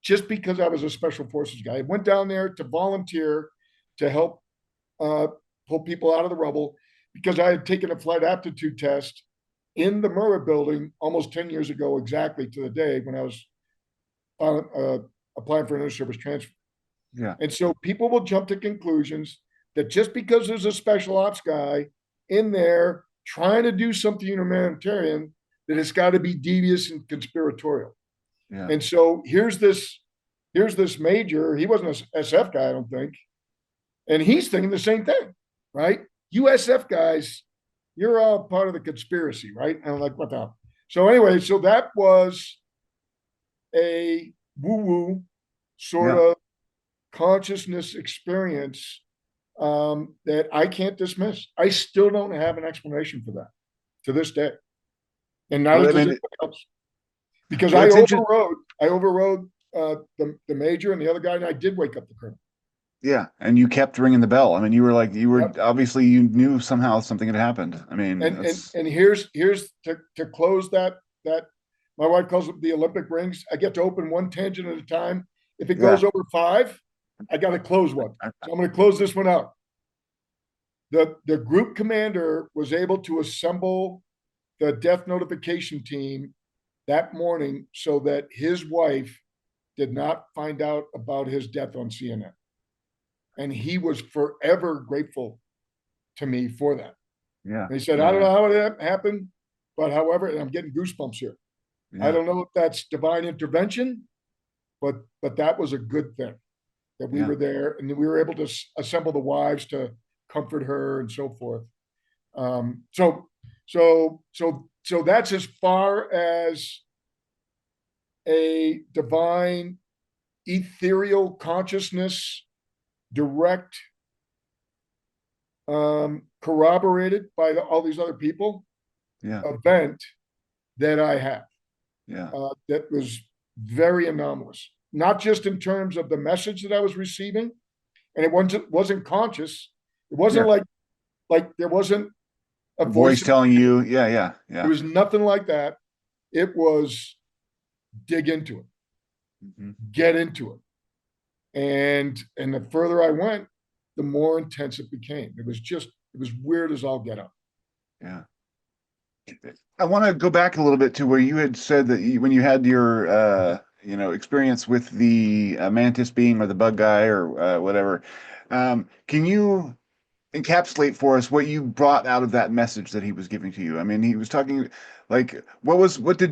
just because I was a special forces guy. I went down there to volunteer to help pull people out of the rubble because I had taken a flight aptitude test in the Murrah building almost 10 years ago, exactly to the day when I was applying for an inter-service transfer. Yeah. And so people will jump to conclusions that just because there's a special ops guy in there trying to do something humanitarian, that it's got to be devious and conspiratorial. Yeah. And so here's this major. He wasn't an SF guy, I don't think. And he's thinking the same thing, right? USF guys, you're all part of the conspiracy, right? And I'm like, what the hell? So anyway, so that was a woo-woo sort of consciousness experience that I can't dismiss. I still don't have an explanation for that to this day. And neither does anybody else. Because I overrode the major and the other guy, and I did wake up the colonel. Yeah, and you kept ringing the bell. I mean, obviously you knew somehow something had happened. I mean, and here's to close that my wife calls it the Olympic rings. I get to open one tangent at a time. If it goes over 5, I got to close one. So I'm going to close this one out. The group commander was able to assemble the death notification team that morning so that his wife did not find out about his death on CNN. And he was forever grateful to me for that. Yeah. And he said, I don't know how it happened, but however, and I'm getting goosebumps here. Yeah. I don't know if that's divine intervention, but that was a good thing that we were there and we were able to assemble the wives to comfort her and so forth. So that's as far as a divine ethereal consciousness, direct, corroborated by all these other people, event that I have. Yeah. That was very anomalous, not just in terms of the message that I was receiving, and it wasn't conscious. It wasn't like there wasn't a voice telling you, yeah. It was nothing like that. It was dig into it, get into it. And the further I went, the more intense it became. It was weird as all get up. Yeah. I want to go back a little bit to where you had said that when you had your experience with the mantis being or the bug guy or whatever. Can you encapsulate for us what you brought out of that message that he was giving to you? I mean, he was talking like what do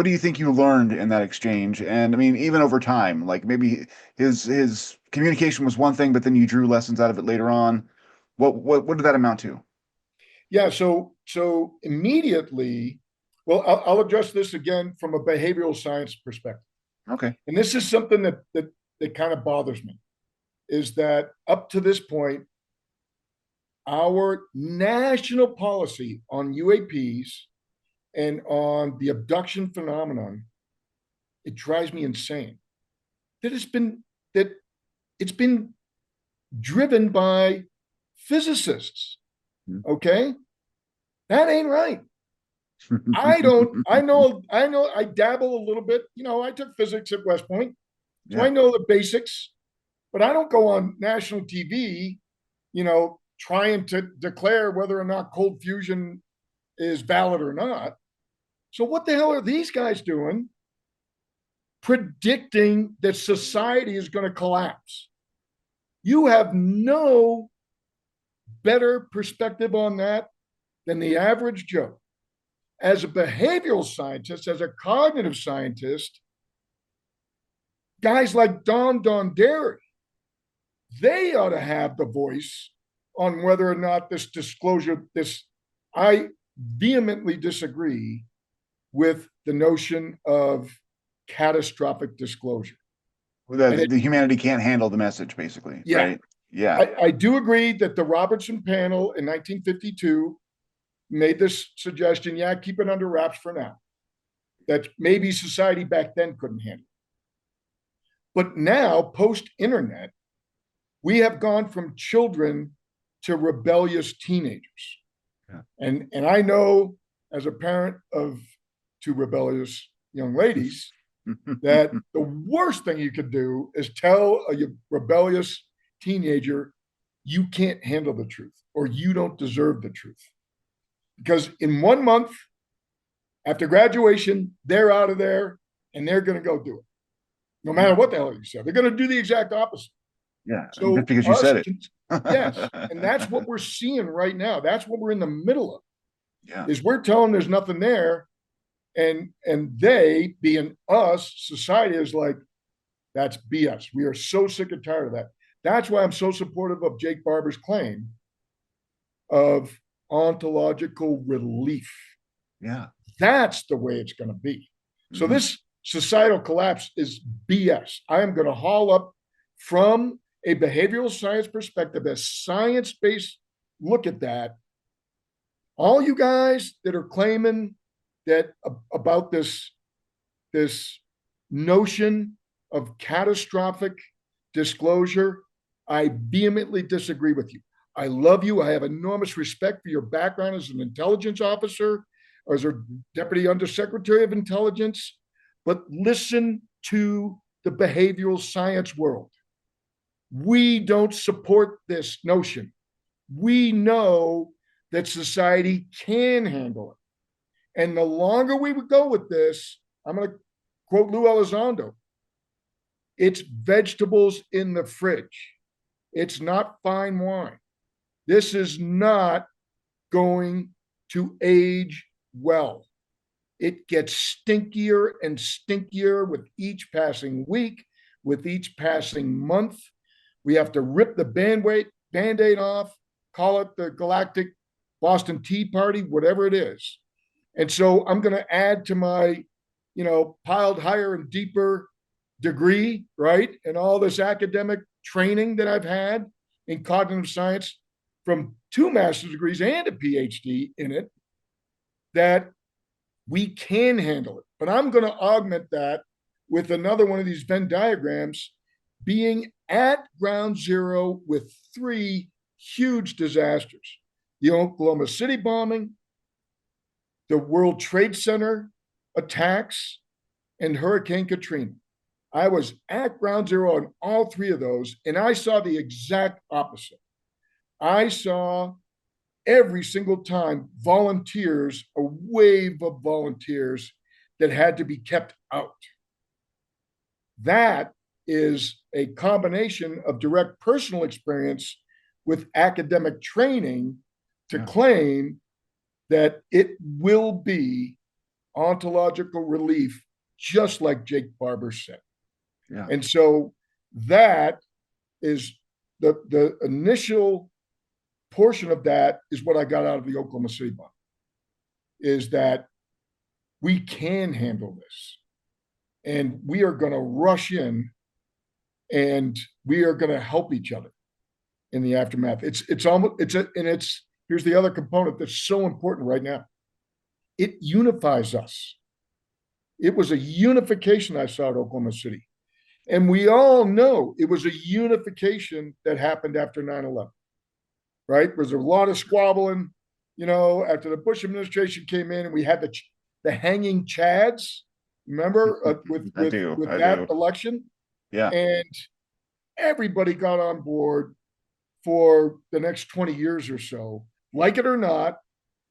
you think you learned in that exchange? And I mean, even over time, like maybe his communication was one thing, but then you drew lessons out of it later on. What did that amount to? Yeah, so immediately, well, I'll address this again from a behavioral science perspective. Okay. And this is something that kind of bothers me, is that up to this point, our national policy on UAPs and on the abduction phenomenon, it drives me insane. That it's been driven by physicists. Hmm. Okay, that ain't right. I know, I dabble a little bit. I took physics at West Point, so I Yeah. know the basics, but I don't go on national TV, trying to declare whether or not cold fusion is valid or not. So what the hell are these guys doing predicting that society is going to collapse? You have no better perspective on that than the average Joe. As a behavioral scientist, as a cognitive scientist, guys like Don Derry, they ought to have the voice on whether or not this disclosure, I vehemently disagree with the notion of catastrophic disclosure. And The humanity can't handle the message, basically, yeah, right? Yeah. I do agree that the Robertson panel in 1952 made this suggestion, yeah, keep it under wraps for now, that maybe society back then couldn't handle. But now, post internet, we have gone from children to rebellious teenagers. Yeah. And I know, as a parent of two rebellious young ladies, that the worst thing you could do is tell a rebellious teenager you can't handle the truth or you don't deserve the truth. Because in 1 month after graduation, they're out of there and they're going to go do it. No matter what the hell you said, they're going to do the exact opposite. Yeah, just So because you us, said it. yes, and that's what we're seeing right now. That's what we're in the middle of. Yeah. Is we're telling there's nothing there, and they, being us, society, is like, that's BS. We are so sick and tired of that. That's why I'm so supportive of Jake Barber's claim of ontological relief. Yeah. That's the way it's going to be. So Mhm. this societal collapse is BS. I am going to haul up from a behavioral science perspective, a science-based look at that. All you guys that are claiming that about this notion of catastrophic disclosure, I vehemently disagree with you. I love you. I have enormous respect for your background as an intelligence officer or as a deputy undersecretary of intelligence, but listen to the behavioral science world. We don't support this notion. We know that society can handle it. And the longer we would go with this, I'm going to quote Lou Elizondo, it's vegetables in the fridge. It's not fine wine. This is not going to age well. It gets stinkier and stinkier with each passing week, with each passing month. We have to rip the band-aid off, call it the Galactic Boston Tea Party, whatever it is. And so I'm going to add to my, piled higher and deeper degree, right? And all this academic training that I've had in cognitive science from 2 master's degrees and a PhD in it, that we can handle it. But I'm going to augment that with another one of these Venn diagrams, being at ground zero with 3 huge disasters: the Oklahoma City bombing, the World Trade Center attacks, and Hurricane Katrina. I was at ground zero on all 3 of those, and I saw the exact opposite. I saw every single time, volunteers, a wave of volunteers that had to be kept out. That is a combination of direct personal experience with academic training to claim that it will be ontological relief, just like Jake Barber said. Yeah. And so that is the initial portion of that is what I got out of the Oklahoma City bomb, is that we can handle this. And we are going to rush in and we are going to help each other in the aftermath. Here's the other component that's so important right now. It unifies us. It was a unification I saw at Oklahoma City. And we all know it was a unification that happened after 9/11, right? There was a lot of squabbling, after the Bush administration came in and we had the hanging chads, remember, with that election? Yeah. And everybody got on board for the next 20 years or so, like it or not,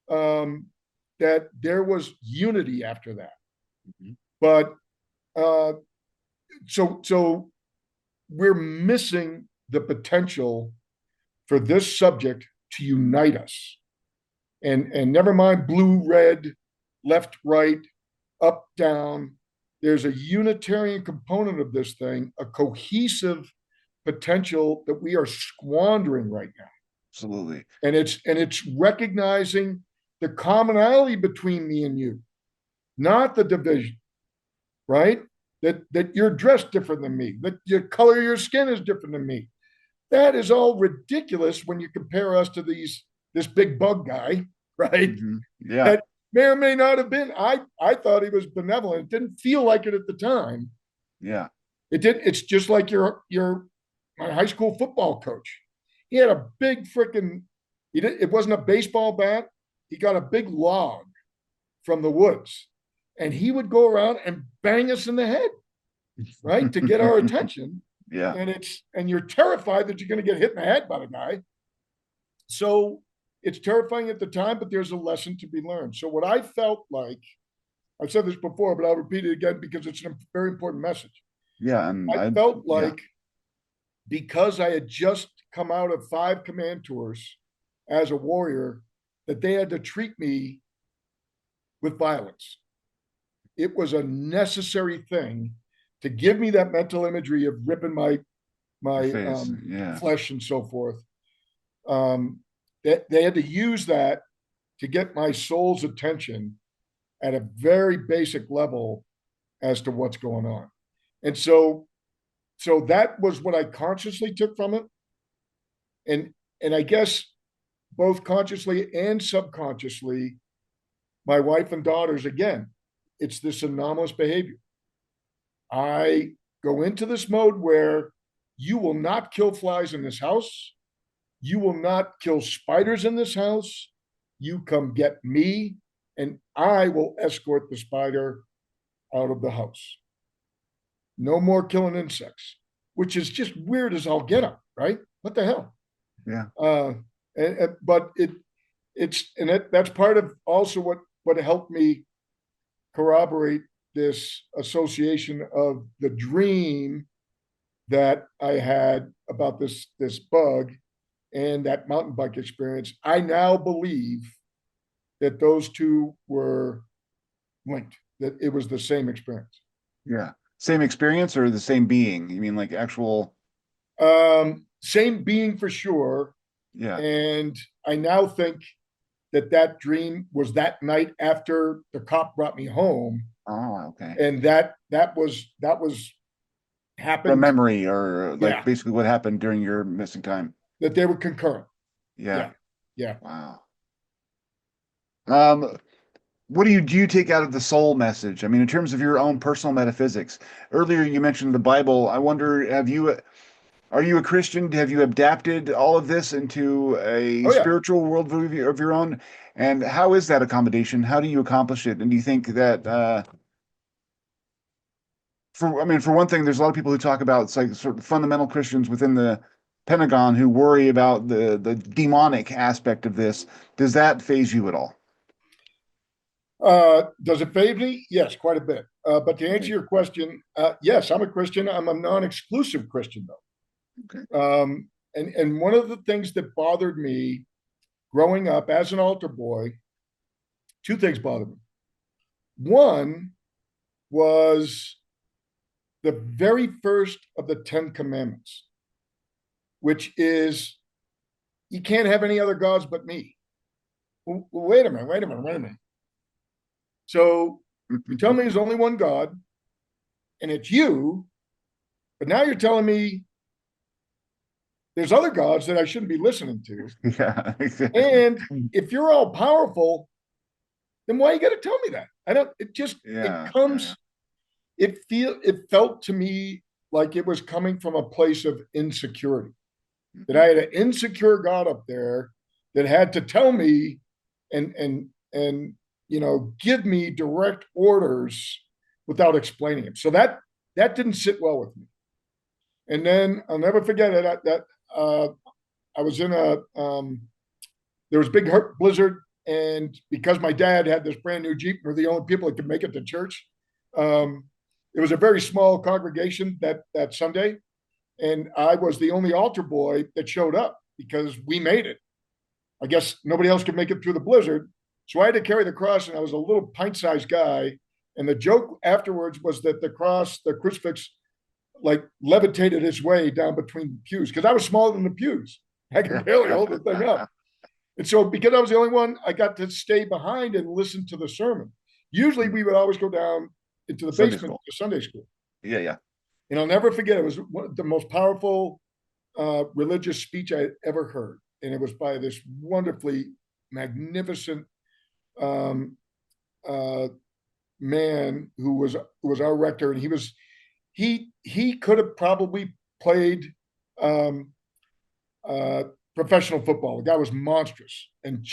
that there was unity after that. Mm-hmm. But so we're missing the potential for this subject to unite us. And never mind blue, red, left, right, up, down. There's a Unitarian component of this thing, a cohesive potential that we are squandering right now. Absolutely. And it's recognizing the commonality between me and you, not the division, right? That you're dressed different than me, that your color of your skin is different than me. That is all ridiculous when you compare us to this big bug guy, right? Mm-hmm. Yeah. That may or may not have been. I thought he was benevolent. It didn't feel like it at the time. Yeah. It did. It's just like my high school football coach. He had a big freaking. It wasn't a baseball bat. He got a big log from the woods, and he would go around and bang us in the head, right, to get our attention. Yeah. And you're terrified that you're going to get hit in the head by the guy. So it's terrifying at the time, but there's a lesson to be learned. So what I felt like, I've said this before, but I'll repeat it again because it's a very important message. Yeah. And I felt like because I had just come out of 5 command tours as a warrior, that they had to treat me with violence. It was a necessary thing to give me that mental imagery of ripping my flesh and so forth. They had to use that to get my soul's attention at a very basic level as to what's going on. And so that was what I consciously took from it. And I guess both consciously and subconsciously, my wife and daughters, again, it's this anomalous behavior. I go into this mode where you will not kill flies in this house. You will not kill spiders in this house. You come get me, and I will escort the spider out of the house. No more killing insects, which is just weird as all get up, right? What the hell? Yeah. But that's part of also what helped me corroborate this association of the dream that I had about this bug and that mountain bike experience. I now believe that those two were linked, that it was the same experience. Yeah. Same experience or the same being? You mean like actual? Same being for sure. Yeah. And I now think that dream was that night after the cop brought me home. Oh, okay. And that was happened. From memory, or like basically what happened during your missing time. That they were concurrent. Yeah. Wow. What do you take out of the soul message? I mean, in terms of your own personal metaphysics. Earlier you mentioned the Bible. I wonder, are you a Christian? Have you adapted all of this into a spiritual worldview of your own? And how is that accommodation? How do you accomplish it? And do you think that, for one thing, there's a lot of people who talk about it's like sort of fundamental Christians within the Pentagon who worry about the demonic aspect of this. Does that phase you at all? Does it faze me? Yes, quite a bit. But to answer Okay. your question, yes, I'm a Christian. I'm a non-exclusive Christian, Okay. though. And one of the things that bothered me growing up as an altar boy, two things bothered me. One was the very first of the Ten Commandments, which is you can't have any other gods but me. Well, wait a minute, wait a minute, wait a minute. So you tell me there's only one God, and it's you, but now you're telling me there's other gods that I shouldn't be listening to. Yeah, exactly. And if you're all powerful, then why you got to tell me that? I don't. It just it Yeah, yeah, comes. It felt to me like it was coming from a place of insecurity. That yeah. I had an insecure God up there that had to tell me and give me direct orders without explaining it. So that didn't sit well with me. And then I'll never forget it. I was in there was a big blizzard, and because my dad had this brand new Jeep, we're the only people that could make it to church. Um, it was a very small congregation that Sunday, and I was the only altar boy that showed up because we made it. I guess nobody else could make it through the blizzard, so I had to carry the cross, and I was a little pint-sized guy. And the joke afterwards was that the crucifix, like levitated its way down between the pews because I was smaller than the pews. I could barely hold the thing up. And so, because I was the only one, I got to stay behind and listen to the sermon. Usually, we would always go down into the Sunday basement school. to Sunday school. Yeah, yeah. And I'll never forget, it was one of the most powerful religious speech I had ever heard. And it was by this wonderfully magnificent um, uh, man who was our rector. And he could have probably played um, uh, professional football. The guy was monstrous and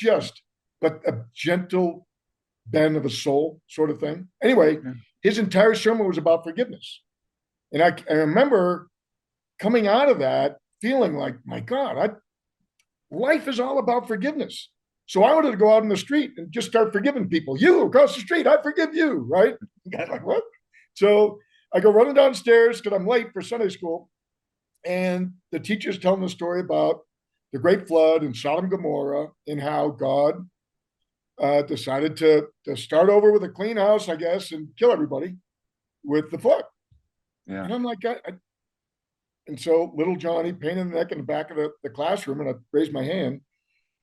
but a gentle bend of a soul sort of thing. Anyway, Yeah. his entire sermon was about forgiveness. And I remember coming out of that feeling like, my God, life is all about forgiveness. So I wanted to go out in the street and just start forgiving people. You across the street, I forgive you, right? The guy's like, what? So I go running downstairs because I'm late for Sunday school. And the teacher's telling the story about the great flood in Sodom and Gomorrah and how God decided to start over with a clean house, I guess, and kill everybody with the flood. Yeah. And I'm like, and so little Johnny, pain in the neck in the back of the classroom, and I raised my hand,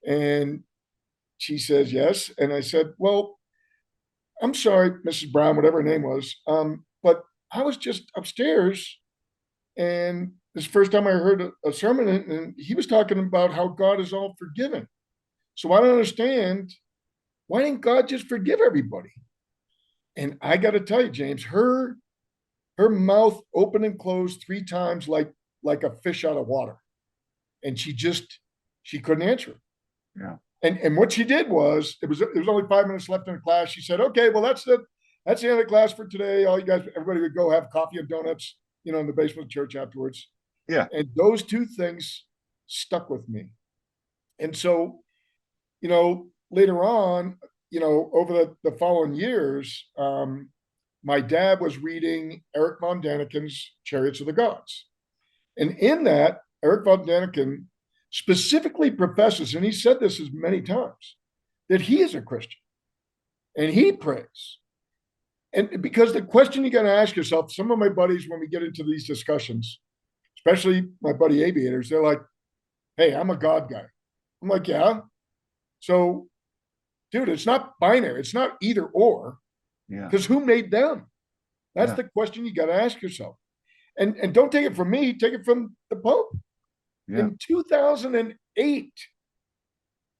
and she says yes, and I said, well, I'm sorry, Mrs. Brown, whatever her name was, but I was just upstairs, and this is the first time I heard a sermon, and he was talking about how God is all forgiving. So I don't understand, why didn't God just forgive everybody? And I got to tell you, James, her mouth opened and closed three times like a fish out of water, and she couldn't answer. Yeah. And what she did was, there was only 5 minutes left in the class. She said, "Okay, well that's the end of the class for today. All you guys, everybody would go have coffee and donuts, in the basement of the church afterwards." Yeah. And those two things stuck with me. And so, later on, over the following years, my dad was reading Eric von Daniken's Chariots of the Gods. And in that, Eric von Daniken specifically professes, and he said this as many times, that he is a Christian and he prays. And because the question you got to ask yourself, some of my buddies, when we get into these discussions, especially my buddy aviators, they're like, hey, I'm a God guy. I'm like, yeah. So, dude, it's not binary. It's not either or, Yeah. because who made them? That's Yeah. the question you got to ask yourself. And don't take it from me, take it from the Pope. Yeah. In 2008,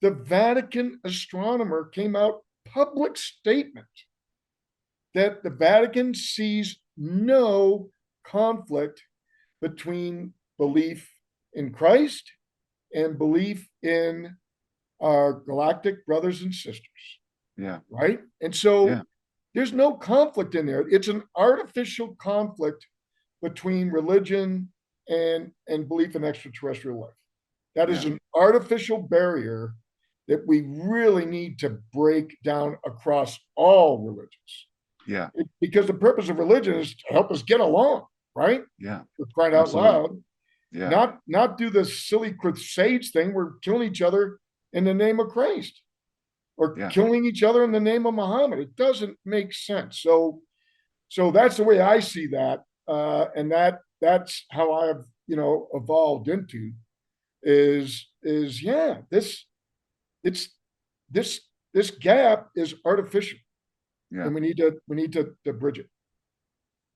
the Vatican astronomer came out public statement that the Vatican sees no conflict between belief in Christ and belief in our galactic brothers and sisters. Yeah. Right? And so Yeah. there's no conflict in there. It's an artificial conflict between religion and belief in extraterrestrial life. That is Yeah. an artificial barrier that we really need to break down across all religions. Yeah. Because the purpose of religion is to help us get along, right? Yeah. We're crying out Absolutely. loud, Yeah. not do the silly crusades thing. We're killing each other in the name of Christ or Yeah. killing each other in the name of Muhammad. It doesn't make sense. So that's the way I see that, and that's how I've evolved into is yeah, it's this this gap is artificial, Yeah. and we need to bridge it.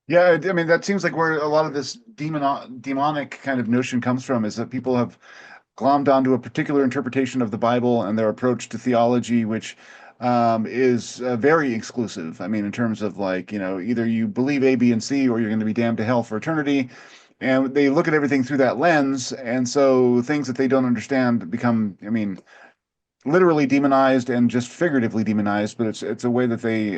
Yeah, I mean that seems like where a lot of this demonic kind of notion comes from is that people have glommed onto a particular interpretation of the Bible and their approach to theology, which is very exclusive. I mean, in terms of like, either you believe A, B, and C, or you're going to be damned to hell for eternity. And they look at everything through that lens, and so things that they don't understand become, I mean, literally demonized and just figuratively demonized, but it's a way that they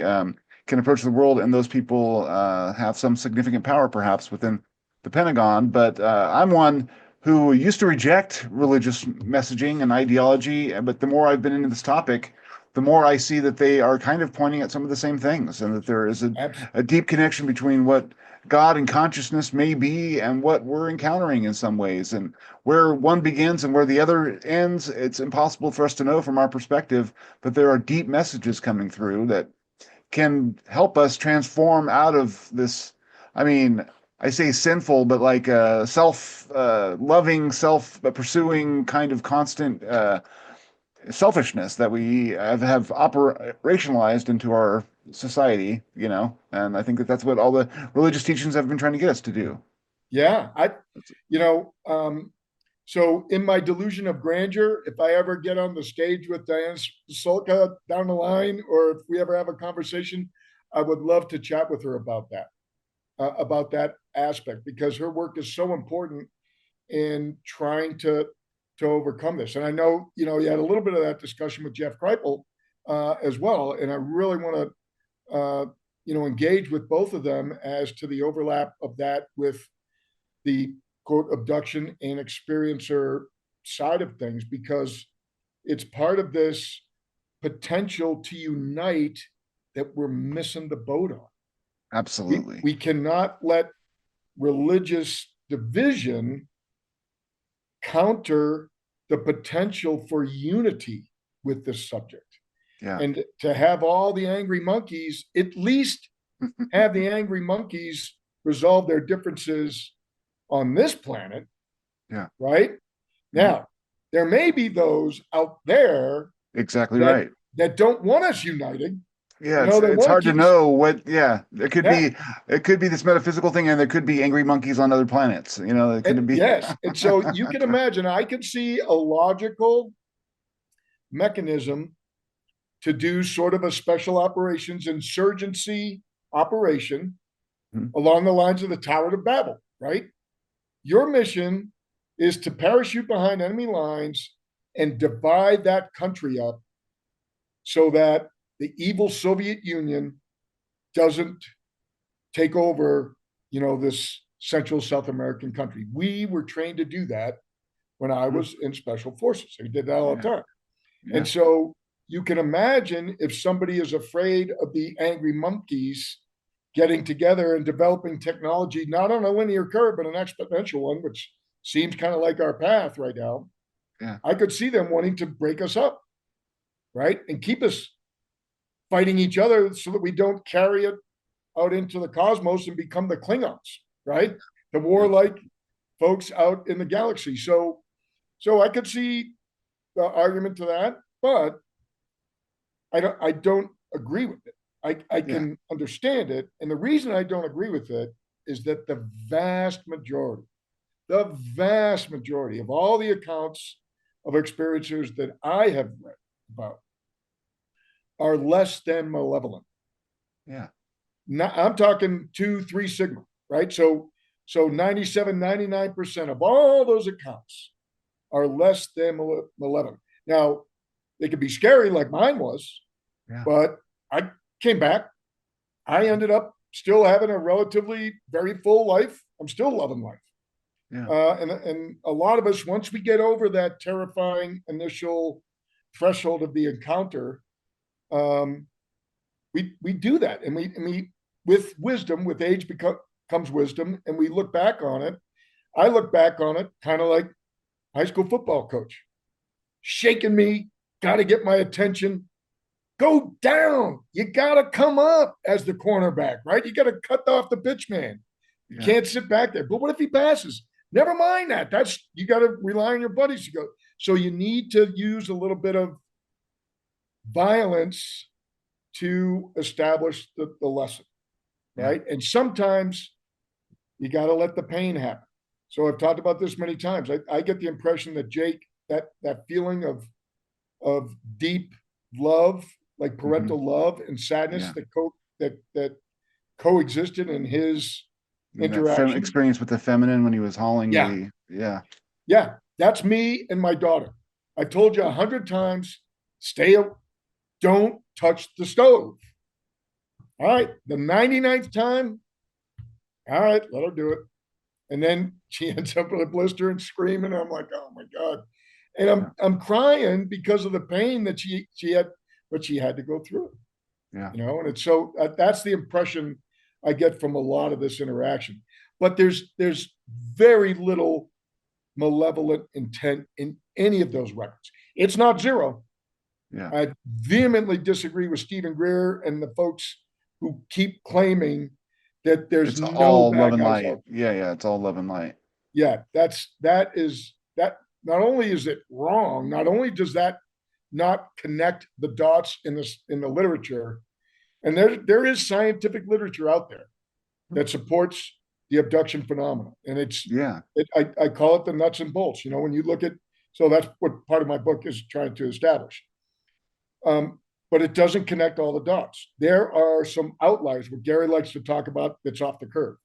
can approach the world, and those people have some significant power, perhaps within the Pentagon. But I'm one who used to reject religious messaging and ideology, but the more I've been into this topic, the more I see that they are kind of pointing at some of the same things, and that there is a deep connection between what God and consciousness may be and what we're encountering in some ways. And where one begins and where the other ends, it's impossible for us to know from our perspective, but there are deep messages coming through that can help us transform out of this. I mean, I say sinful, but like self-loving, self-pursuing kind of constant selfishness that we have operationalized into our society, and I think that that's what all the religious teachings have been trying to get us to do. Yeah, you know, um, so in my delusion of grandeur, if I ever get on the stage with Diana Solka down the line, or if we ever have a conversation, I would love to chat with her about that aspect, because her work is so important in trying to overcome this. And I know, you had a little bit of that discussion with Jeff Kripal as well. And I really want to, engage with both of them as to the overlap of that with the quote abduction and experiencer side of things, because it's part of this potential to unite that we're missing the boat on. We, Absolutely. we cannot let religious division counter the potential for unity with this subject. Yeah. And to have all the angry monkeys, at least have the angry monkeys resolve their differences on this planet, Yeah. right? Mhm. Now, there may be those out there Exactly that right. that don't want us united. Yeah, it's They it's want hard to to keep us. know what. Yeah, Yeah, it could be this metaphysical thing, and there could be angry monkeys on other planets. It and could be. yes, and so you can imagine. I could see a logical mechanism to do sort of a special operations insurgency operation Mhm. along the lines of the Tower of Babel, right? Your mission is to parachute behind enemy lines and divide that country up so that the evil Soviet Union doesn't take over, this Central South American country. We were trained to do that when I Mhm. was in special forces. We did that all the Yeah, time. And yeah, so you can imagine if somebody is afraid of the angry monkeys getting together and developing technology, not on a linear curve, but an exponential one, which seems kind of like our path right now. yeah, I could see them wanting to break us up, right? And keep us fighting each other so that we don't carry it out into the cosmos and become the Klingons, right? The warlike folks out in the galaxy. So I could see the argument to that, but I don't agree with it. I yeah, can understand it. And the reason I don't agree with it is that the vast majority of all the accounts of experiencers that I have read about are less than malevolent. yeah, Now, I'm talking 2, 3 sigma, right? So 97, 99% of all those accounts are less than malevolent. Now, they could be scary like mine was, yeah, but I came back. I ended up still having a relatively very full life. I'm still loving life. Yeah. And a lot of us, once we get over that terrifying initial threshold of the encounter, um, we do that, and we with wisdom, with age comes wisdom, and we look back on it. I look back on it kind of like high school football coach shaking me, got to get my attention. Go down. You got to come up as the cornerback, right? You got to cut off the pitch man. You Yeah. can't sit back there. But what if he passes? Never mind that. That's you got to rely on your buddies to go. So you need to use a little bit of violence to establish the lesson, Yeah. right? And sometimes you got to let the pain happen. So I've talked about this many times. I get the impression that Jake, that feeling of deep love, like Hmm. parental love and sadness Yeah. that coexisted in his And that interaction. experience with the feminine when he was hauling Yeah, the, yeah. yeah, that's me and my daughter. I told you 100 times, stay, don't touch the stove. All right, the 99th time, all right, let her do it. And then she ends up with a blister and screaming. I'm like, oh my God. And Yeah. I'm crying because of the pain that she had, but she had to go through it, Yeah. And it's so that's the impression I get from a lot of this interaction. But there's very little malevolent intent in any of those records. It's not zero. Yeah. I vehemently disagree with Stephen Greer and the folks who keep claiming that there's It's no all love bad and guys light. out there. Yeah. Yeah. It's all love and light. Yeah, that is that. Not only is it wrong, not only does that not connect the dots in the literature, and there is scientific literature out there that supports the abduction phenomenon, and Yeah. I call it the nuts and bolts. When you look at, so that's what part of my book is trying to establish. But it doesn't connect all the dots. There are some outliers where Gary likes to talk about that's off the curve,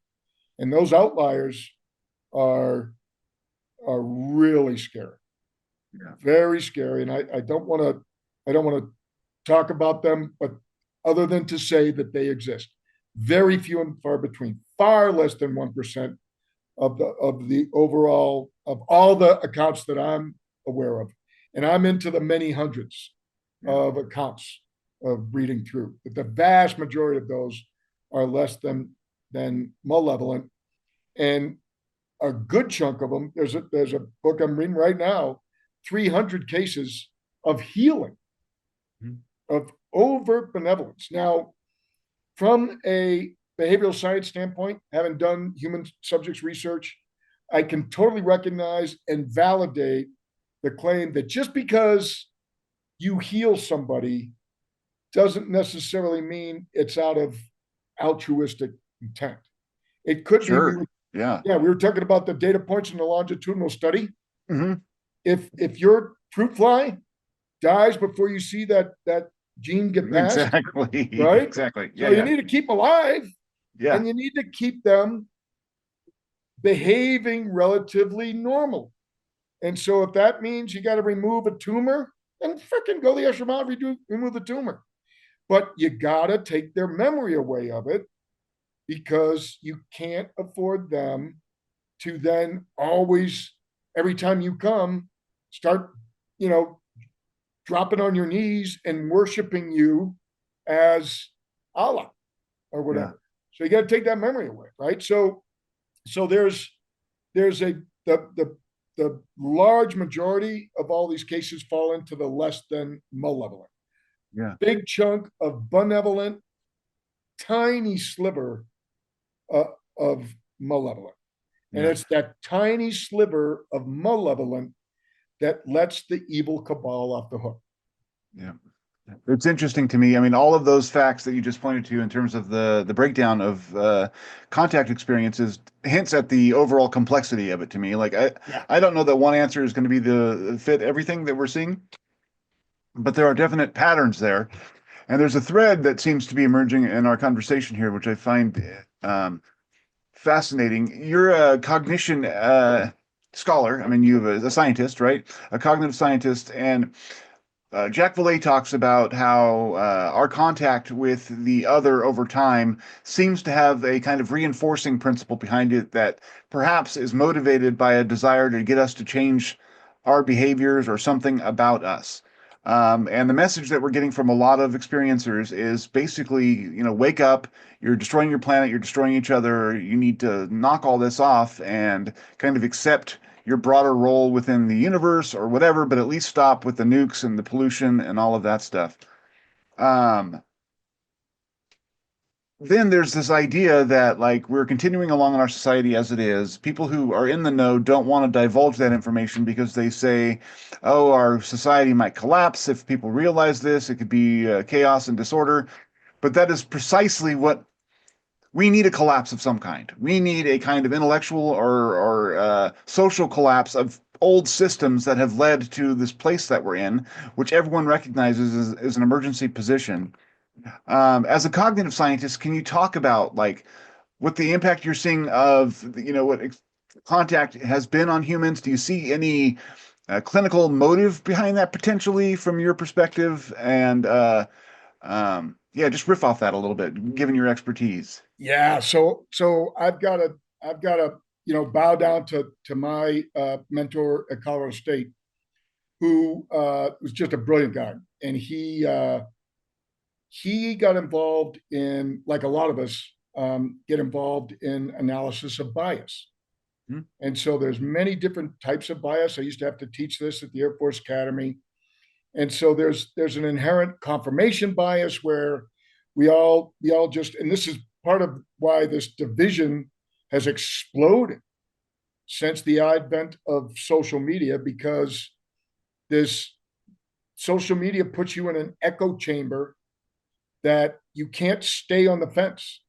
and those outliers are are really scary, Yeah. very scary. And I don't want to talk about them, but other than to say that they exist, very few and far between, far less than 1% of the overall of all the accounts that I'm aware of, and I'm into the many hundreds Yeah. of accounts of reading through. But the vast majority of those are less than malevolent, and a good chunk of them. There's a book I'm reading right now, 300 cases of healing, Mhm. of overt benevolence. Now, from a behavioral science standpoint, having done human subjects research, I can totally recognize and validate the claim that just because you heal somebody doesn't necessarily mean it's out of altruistic intent. It could be Sure. Yeah. we were talking about the data points in the longitudinal study. Hmm. If your fruit fly dies before you see that gene get passed, Exactly. right? Exactly. Yeah. So you Yeah. need to keep alive, Yeah. and you need to keep them behaving relatively normal. And so if that means you got to remove a tumor, then freaking go the extra mile, remove the tumor. But you got to take their memory away of it, because you can't afford them to then always, every time you come, start, you know, dropping on your knees and worshiping you as Allah or Yeah. whatever. So you got to take that memory away, right? So there's the large majority of all these cases fall into the less than malevolent. Yeah. Big chunk of benevolent, tiny sliver uh, of malevolent. And Yeah. it's that tiny sliver of malevolent that lets the evil cabal off the hook. Yeah. It's interesting to me. I mean, all of those facts that you just pointed to in terms of the breakdown of contact experiences hints at the overall complexity of it to me. Like Yeah. I don't know that one answer is going to be the fit everything that we're seeing, but there are definite patterns there. And there's a thread that seems to be emerging in our conversation here, which I find fascinating. You're a cognition scholar. I mean, you're a scientist, right? A cognitive scientist, and Jack Valet talks about how our contact with the other over time seems to have a kind of reinforcing principle behind it that perhaps is motivated by a desire to get us to change our behaviors or something about us. And the message that we're getting from a lot of experiencers is basically, wake up, you're destroying your planet, you're destroying each other, you need to knock all this off and kind of accept your broader role within the universe or whatever, but at least stop with the nukes and the pollution and all of that stuff. Um, then there's this idea that like we're continuing along in our society as it is. People who are in the know don't want to divulge that information because they say, "Oh, our society might collapse if people realize this. It could be chaos and disorder." But that is precisely what we need, a collapse of some kind. We need a kind of intellectual or social collapse of old systems that have led to this place that we're in, which everyone recognizes as an emergency position. As a cognitive scientist, can you talk about like what the impact you're seeing of what contact has been on humans? Do you see any clinical motive behind that potentially from your perspective? And yeah, just riff off that a little bit, given your expertise. Yeah, so I've got to bow down to my mentor at Colorado State, who was just a brilliant guy, and he got involved in, like a lot of us get involved in analysis of bias. Hmm. And so there's many different types of bias. I used to have to teach this at the Air Force Academy. And so there's an inherent confirmation bias where we all just, and this is part of why this division has exploded since the advent of social media, because this social media puts you in an echo chamber that you can't stay on the fence.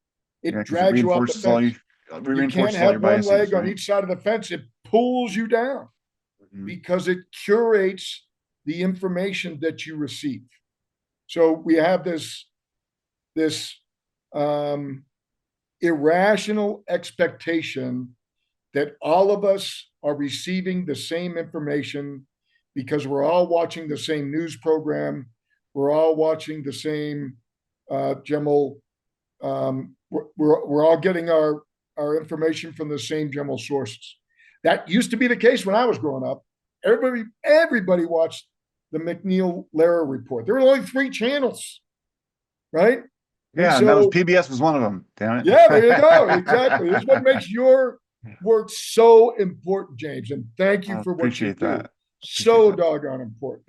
Yeah, It because it drags you off the fence. You can't reinforces all your have one biases, leg on right? each side of the fence. It pulls you down Mhm. because it curates the information that you receive. So we have this um, irrational expectation that all of us are receiving the same information because we're all watching the same news program, we're all watching the same general. We're all getting our information from the same general sources. That used to be the case when I was growing up. Everybody watched the McNeil-Lehrer report. There were only three channels, right? And Yeah, and that was so, PBS was one of them. Damn yeah, there you go. it. Exactly. This is what makes your work so important, James. And thank you I for what you appreciate do. that. Appreciate So that. doggone important.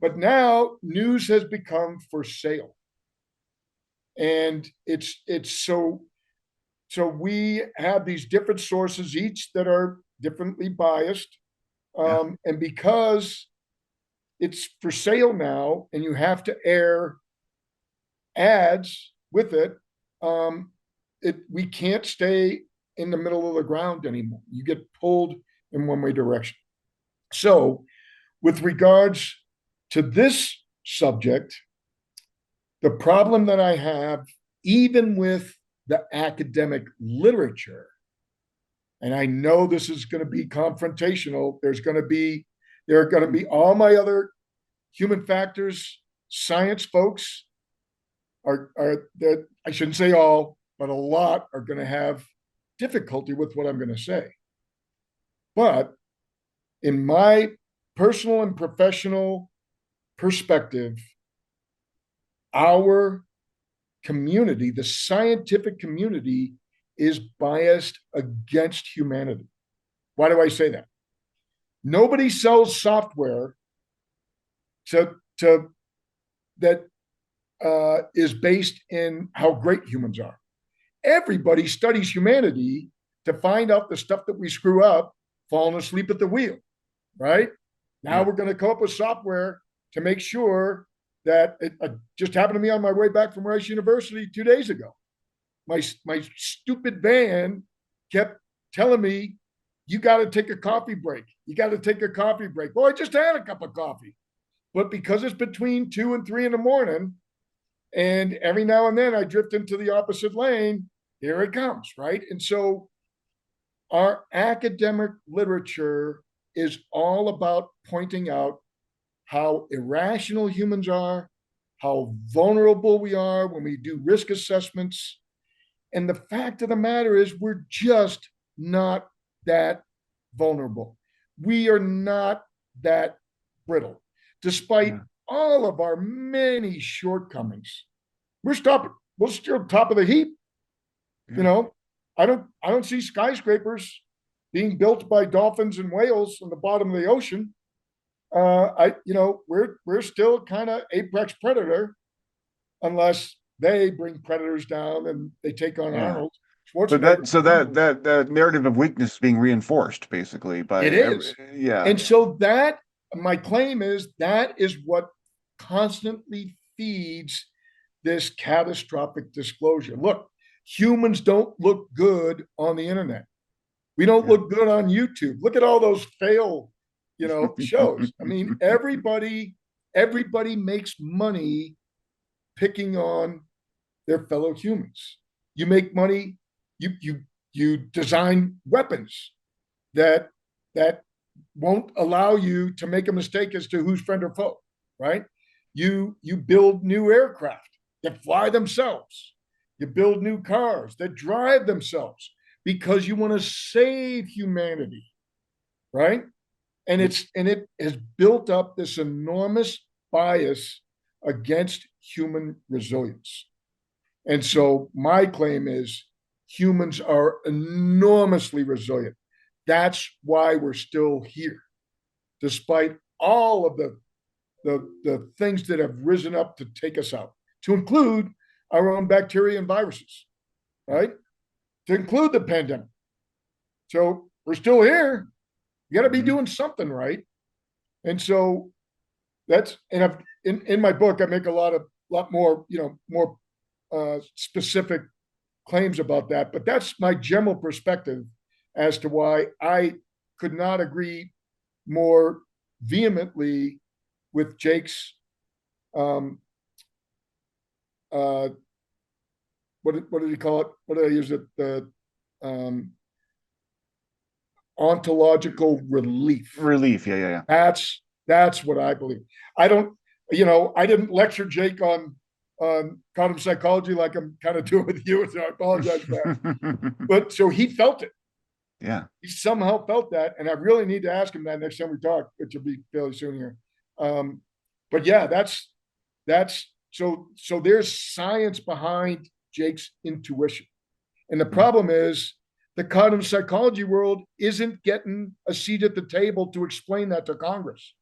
But now news has become for sale. And so we have these different sources, each that are differently biased. Yeah. And because it's for sale now and you have to air ads with it, um, we can't stay in the middle of the ground anymore. You get pulled in one way direction. So, with regards to this subject, the problem that I have, even with the academic literature, and I know this is going to be confrontational. There are going to be all my other human factors science folks are that, I shouldn't say all, but a lot are going to have difficulty with what I'm going to say. But in my personal and professional perspective, our community, the scientific community, is biased against humanity. Why do I say that? Nobody sells software to that is based in how great humans are. Everybody studies humanity to find out the stuff that we screw up, falling asleep at the wheel, right? Now Yeah. we're going to come up with software to make sure that it just happened to me on my way back from Rice University 2 days ago. My stupid van kept telling me, you got to take a coffee break. You got to take a coffee break. Well, I just had a cup of coffee. But because it's between 2 and 3 in the morning, and every now and then I drift into the opposite lane, here it comes, right? And so our academic literature is all about pointing out how irrational humans are, how vulnerable we are when we do risk assessments. And the fact of the matter is, we're just not that vulnerable. We are not that brittle, despite all of our many shortcomings. We're still top of the heap. Yeah. You know, I don't see skyscrapers being built by dolphins and whales on the bottom of the ocean. We're still kind of apex predator, unless they bring predators down and they take on Yeah. Arnold But Schwarzenegger. that narrative of weakness is being reinforced basically by It is. yeah. And so that my claim is that is what constantly feeds this catastrophic disclosure. Look, humans don't look good on the internet. We don't Yeah. look good on YouTube. Look at all those fail, shows. I mean, everybody makes money picking on their fellow humans. You make money, you design weapons that that won't allow you to make a mistake as to who's friend or foe, right? You build new aircraft that fly themselves. You build new cars that drive themselves because you want to save humanity, right? And it has built up this enormous bias against human resilience. And so my claim is humans are enormously resilient. That's why we're still here, despite all of the things that have risen up to take us out, to include our own bacteria and viruses, right? To include the pandemic. So we're still here. You got to be doing something right. And so in my book, I make a lot more, more specific claims about that. But that's my general perspective as to why I could not agree more vehemently with Jake's what did he call it? What did I use it? The ontological relief. Relief. Yeah. That's what I believe. I don't, I didn't lecture Jake on quantum psychology like I'm kind of doing with you, so I apologize for that. But so he felt it. Yeah. He somehow felt that, and I really need to ask him that next time we talk, which will be fairly soon here. But yeah, that's so there's science behind Jake's intuition. And the problem is the quantum psychology world isn't getting a seat at the table to explain that to Congress.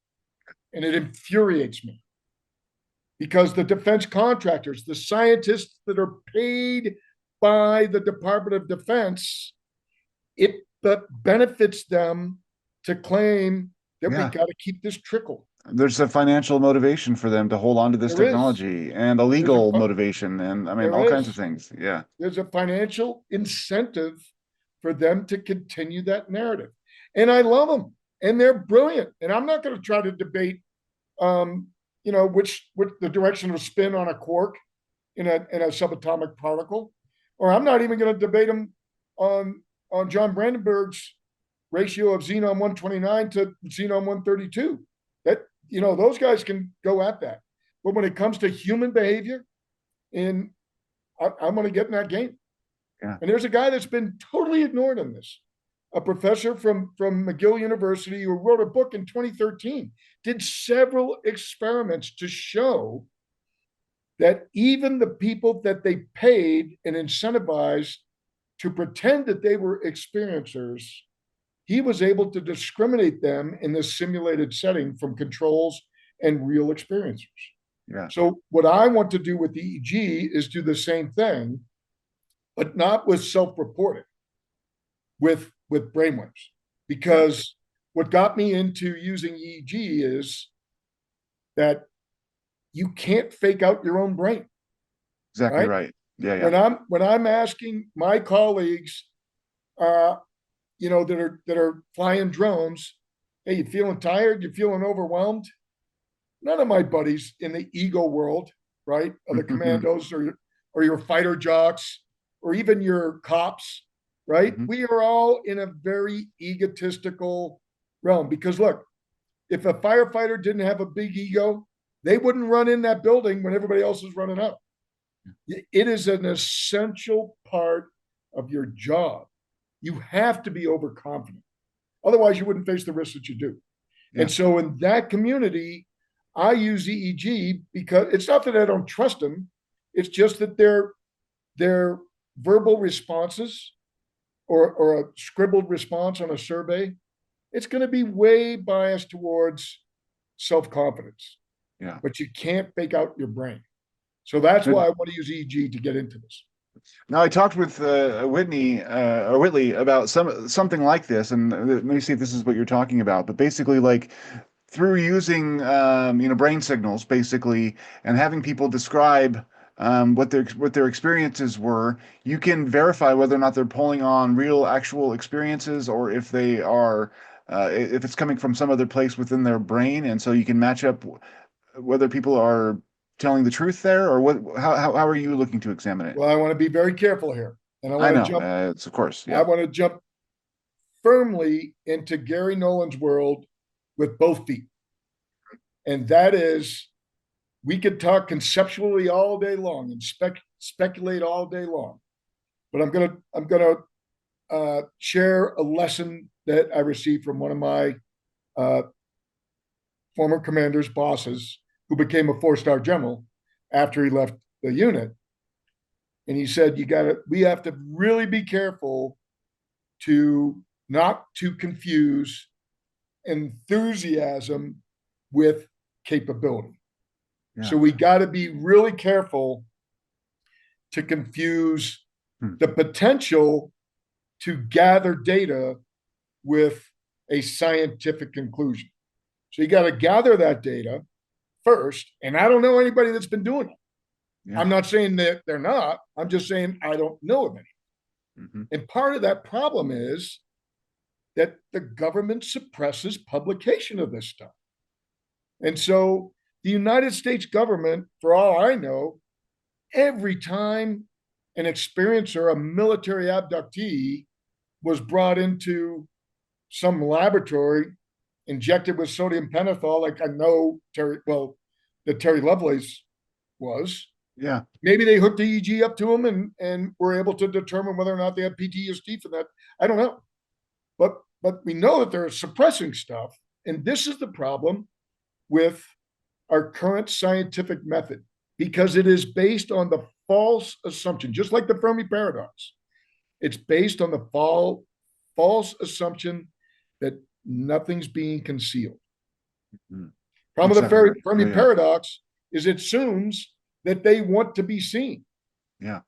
And it infuriates me because the defense contractors, the scientists that are paid by the Department of Defense, it benefits them to claim that we got to keep this trickle. There's a financial motivation for them to hold on to this technology and a legal motivation. And I mean, all kinds of things. Yeah. There's a financial incentive for them to continue that narrative. And I love them and they're brilliant. And I'm not going to try to debate, which the direction of spin on a quark in a subatomic particle, or I'm not even going to debate them on John Brandenburg's ratio of xenon 129 to xenon 132. That, those guys can go at that. But when it comes to human behavior, I'm going to get in that game. Yeah. And there's a guy that's been totally ignored in this, a professor from McGill University who wrote a book in 2013, did several experiments to show that even the people that they paid and incentivized to pretend that they were experiencers, he was able to discriminate them in this simulated setting from controls and real experiencers. Yeah. So what I want to do with EEG is do the same thing, but not with self-reporting, with brainwaves. Because what got me into using EEG is that you can't fake out your own brain. Exactly right. Yeah. When I'm asking my colleagues, that are flying drones, hey, you feeling tired? You feeling overwhelmed? None of my buddies in the ego world, right, of the commandos or your fighter jocks or even your cops, right? We are all in a very egotistical realm because look, if a firefighter didn't have a big ego, they wouldn't run in that building when everybody else is running out. It is an essential part of your job. You have to be overconfident. Otherwise, you wouldn't face the risks that you do. Yeah. And so in that community, I use EEG because it's not that I don't trust them. It's just that their verbal responses or a scribbled response on a survey, it's going to be way biased towards self-confidence. Yeah. But you can't fake out your brain. So that's why I want to use EEG to get into this. Now, I talked with Whitney or Whitley about something like this, and let me see if this is what you're talking about. But basically, like through using brain signals, basically, and having people describe what their experiences were, you can verify whether or not they're pulling on real, actual experiences, or if they are, if it's coming from some other place within their brain, and so you can match up whether people are telling the truth there, or what? How are you looking to examine it? Well, I want to be very careful here, and I know it's of course. Yeah. I want to jump firmly into Gary Nolan's world with both feet, and that is, we could talk conceptually all day long and speculate all day long, but I'm gonna share a lesson that I received from one of my former commander's bosses, who became a 4-star general after he left the unit. And he said, we have to really be careful not to confuse enthusiasm with capability. Yeah. So we got to be really careful to confuse the potential to gather data with a scientific conclusion. So you got to gather that data first. And I don't know anybody that's been doing it. Yeah. I'm not saying that they're not. I'm just saying I don't know of any. Mm-hmm. And part of that problem is that the government suppresses publication of this stuff. And so the United States government, for all I know, every time an experiencer, a military abductee, was brought into some laboratory, injected with sodium pentothal, like I know Terry Lovelace was. Yeah. Maybe they hooked EEG up to him and were able to determine whether or not they had PTSD for that. I don't know. But we know that they're suppressing stuff. And this is the problem with our current scientific method, because it is based on the false assumption, just like the Fermi paradox. It's based on the false assumption that nothing's being concealed. Mm-hmm. Problem with the Fermi paradox is it assumes that they want to be seen. Yeah.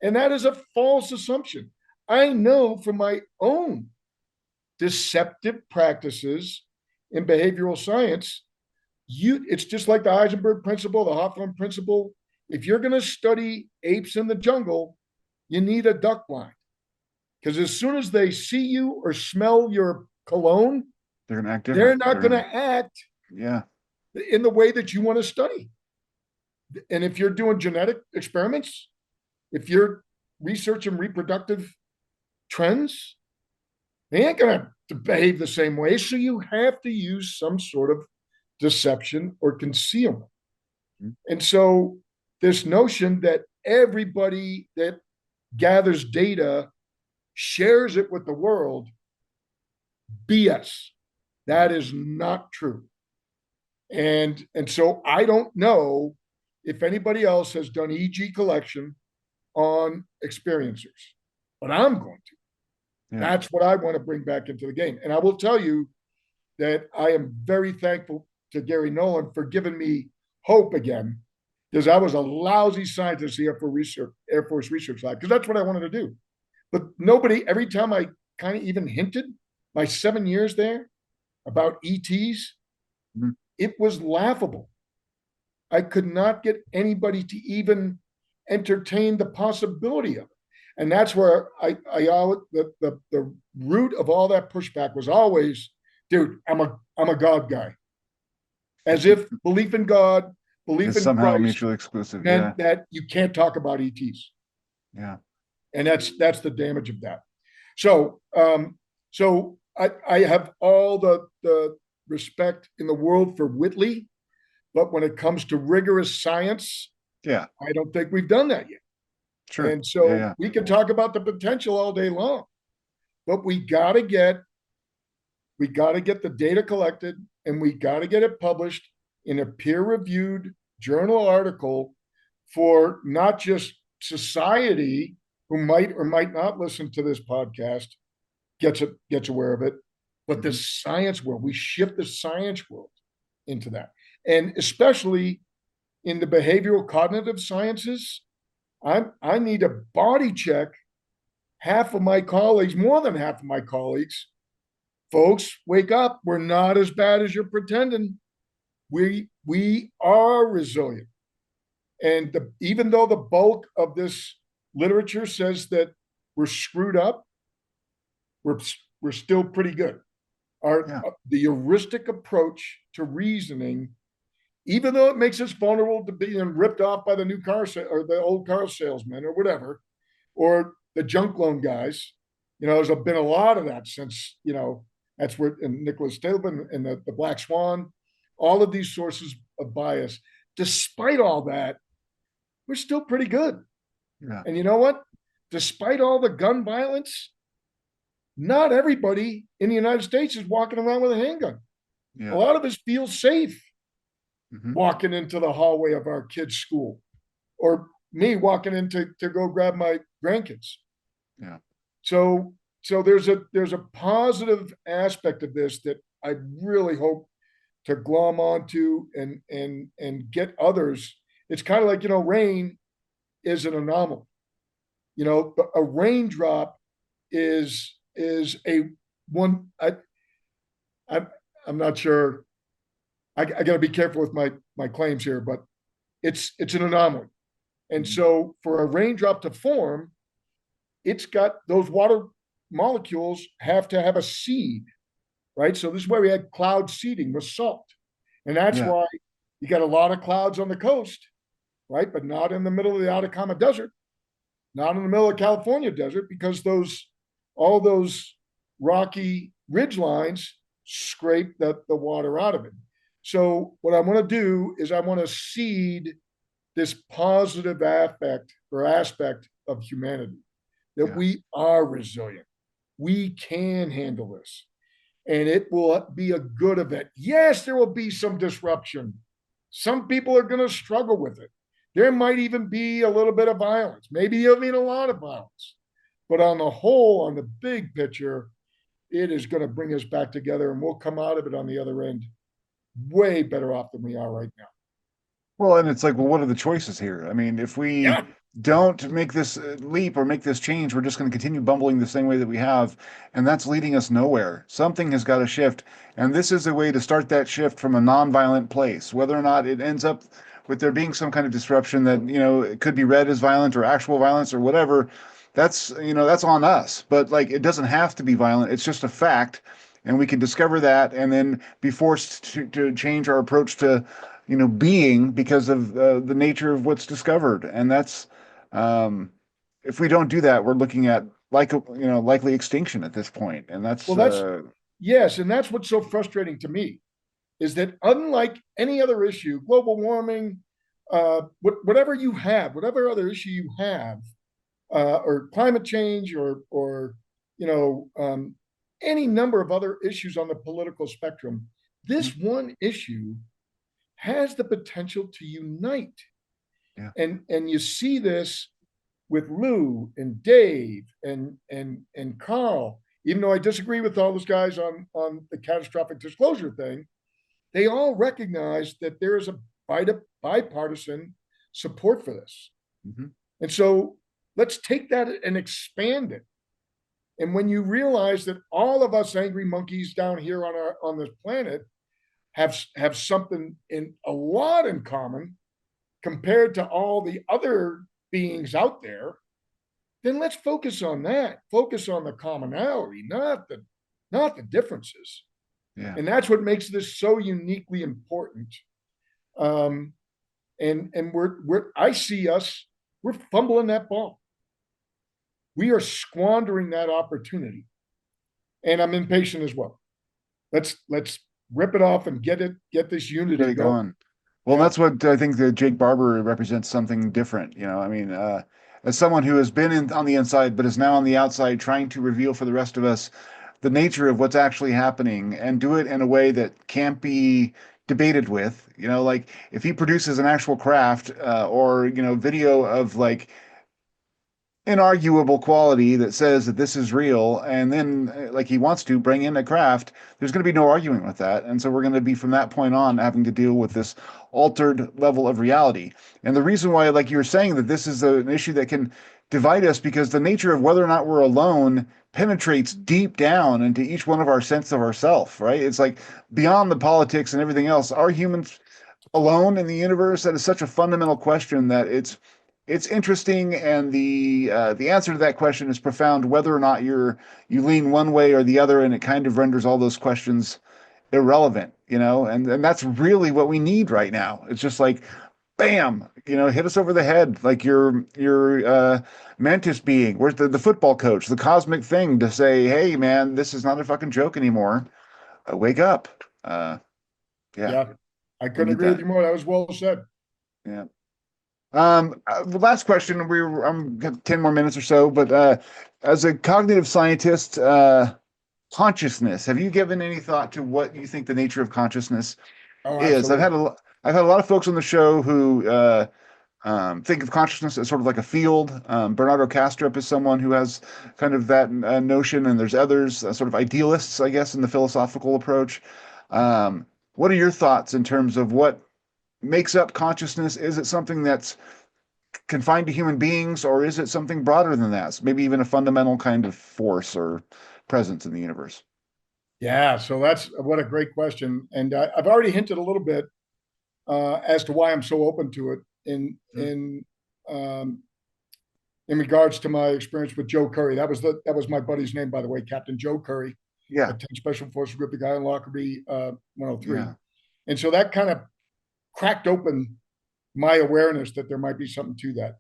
And that is a false assumption. I know from my own deceptive practices in behavioral science, it's just like the Heisenberg principle, the Hawthorne principle. If you're going to study apes in the jungle, you need a duck blind. Because as soon as they see you or smell your cologne, they're going to act different. They're not going to act in the way that you want to study. And if you're doing genetic experiments, if you're researching reproductive trends, they ain't going to behave the same way. So you have to use some sort of deception or concealment. Mm-hmm. And so this notion that everybody that gathers data shares it with the world, BS. That is not true. And so I don't know if anybody else has done EEG collection on experiencers, but I'm going to. Yeah. That's what I want to bring back into the game. And I will tell you that I am very thankful to Gary Nolan for giving me hope again, because I was a lousy scientist at the Air Force Research Lab, because that's what I wanted to do. But nobody, every time I kind of even hinted my 7 years there about ETs, it was laughable. I could not get anybody to even entertain the possibility of it. And that's where the root of all that pushback was always, dude, I'm a God guy. As if belief in God, belief in somehow Christ mutually exclusive, meant that you can't talk about ETs. Yeah. And that's the damage of that. So I have all the respect in the world for Whitley, but when it comes to rigorous science, Yeah. I don't think we've done that yet. Sure. And Yeah. so Yeah. we can talk about the potential all day long, but we got to get the data collected, and we got to get it published in a peer-reviewed journal article for not just society, who might or might not listen to this podcast, gets aware of it, but the science world. We shift the science world into that, and especially in the behavioral cognitive sciences. I need a body check. Half of my colleagues, more than half of my colleagues, folks, wake up. We're not as bad as you're pretending. We are resilient. And even though the bulk of this literature says that we're screwed up, we're we're still pretty good. Our Yeah. The heuristic approach to reasoning, even though it makes us vulnerable to being ripped off by the new car or the old car salesman or whatever, or the junk loan guys. There's been a lot of that since, that's where Nicholas Stilman and the Black Swan, all of these sources of bias. Despite all that, we're still pretty good. Yeah. And you know what? Despite all the gun violence, not everybody in the United States is walking around with a handgun. Yeah. A lot of us feel safe Mhm. walking into the hallway of our kids' school, or me walking in to go grab my grandkids. Yeah. So there's a positive aspect of this that I really hope to glom onto and get others. It's kind of like, rain is an anomaly. A raindrop is a one. I'm not sure. I got to be careful with my claims here, but it's an anomaly. And so for a raindrop to form, it's got those water molecules have to have a seed, right? So this is why we had cloud seeding with salt. And that's Yeah. why you got a lot of clouds on the coast, right? But not in the middle of the Atacama Desert, not in the middle of California desert, because all those rocky ridge lines scrape the water out of it. So what I want to do is I want to seed this positive aspect of humanity, that Yeah. we are resilient. We can handle this, and it will be a good event. Yes, there will be some disruption. Some people are going to struggle with it. There might even be a little bit of violence, maybe even a lot of violence. But on the whole, on the big picture, it is going to bring us back together, and we'll come out of it on the other end way better off than we are right now. Well, and it's like, well, what are the choices here? I mean, if we Yeah. don't make this leap or make this change, we're just going to continue bumbling the same way that we have, and that's leading us nowhere. Something has got to shift, and this is a way to start that shift from a nonviolent place. Whether or not it ends up with there being some kind of disruption that, it could be read as violent or actual violence or whatever, that's on us. But like, it doesn't have to be violent. It's just a fact, and we can discover that and then be forced to change our approach to being because of the nature of what's discovered. And that's um, if we don't do that, we're looking at likely extinction at this point. And that's Well, yes, and that's what's so frustrating to me, is that unlike any other issue, global warming, whatever you have, whatever other issue you have, or climate change, or any number of other issues on the political spectrum, this one issue has the potential to unite. yeah, And you see this with Lou and Dave and Carl. Even though I disagree with all those guys on the catastrophic disclosure thing, they all recognize that there is a bipartisan support for this. hmm And so let's take that and expand it. And when you realize that all of us angry monkeys down here on this planet have something in a lot in common compared to all the other beings out there, then let's focus on that. Focus on the commonality, not the differences. yeah. And that's what makes this so uniquely important. And I see us, we're fumbling that ball. We are squandering that opportunity. And I'm impatient as well. Let's rip it off and get this Get unity it going. going. Well, Yeah. that's what I think that Jake Barber represents something different. I mean, as someone who has been on the inside but is now on the outside, trying to reveal for the rest of us the nature of what's actually happening and do it in a way that can't be debated with. Like if he produces an actual craft or video of like inarguable quality that says that this is real, and then like he wants to bring in a craft, there's going to be no arguing with that. And so we're going to be from that point on having to deal with this altered level of reality. And the reason why, like you were saying, that this is an issue that can divide us, because the nature of whether or not we're alone penetrates deep down into each one of our sense of ourself, right? It's like beyond the politics and everything else. Are humans alone in the universe? That is such a fundamental question that it's interesting, and the answer to that question is profound, whether or not you lean one way or the other, and it kind of renders all those questions irrelevant, and that's really what we need right now. It's just like, bam, hit us over the head, like your mantis being. Where's the football coach, the cosmic thing to say, hey man, this is not a fucking joke anymore. Wake up. Yeah, Yeah. I we couldn't need agree with that. you more. That was well said. Yeah. The last question, I'm got 10 more minutes or so, but as a cognitive scientist, consciousness, have you given any thought to what you think the nature of consciousness Oh, is? absolutely. I've had a lot of folks on the show who think of consciousness as sort of like a field. Bernardo Kastrup is someone who has kind of that notion, and there's others, sort of idealists, I guess, in the philosophical approach. What are your thoughts in terms of what makes up consciousness? Is it something that's confined to human beings, or is it something broader than that? So maybe even a fundamental kind of force or presence in the universe. Yeah. So that's what a great question. And I've already hinted a little bit as to why I'm so open to it Mhm. um, in regards to my experience with Joe Curry. That was my buddy's name, by the way, Captain Joe Curry, Yeah, a 10 Special Forces Group, the guy in Lockerbie 103. yeah. And so that kind of cracked open my awareness that there might be something to that.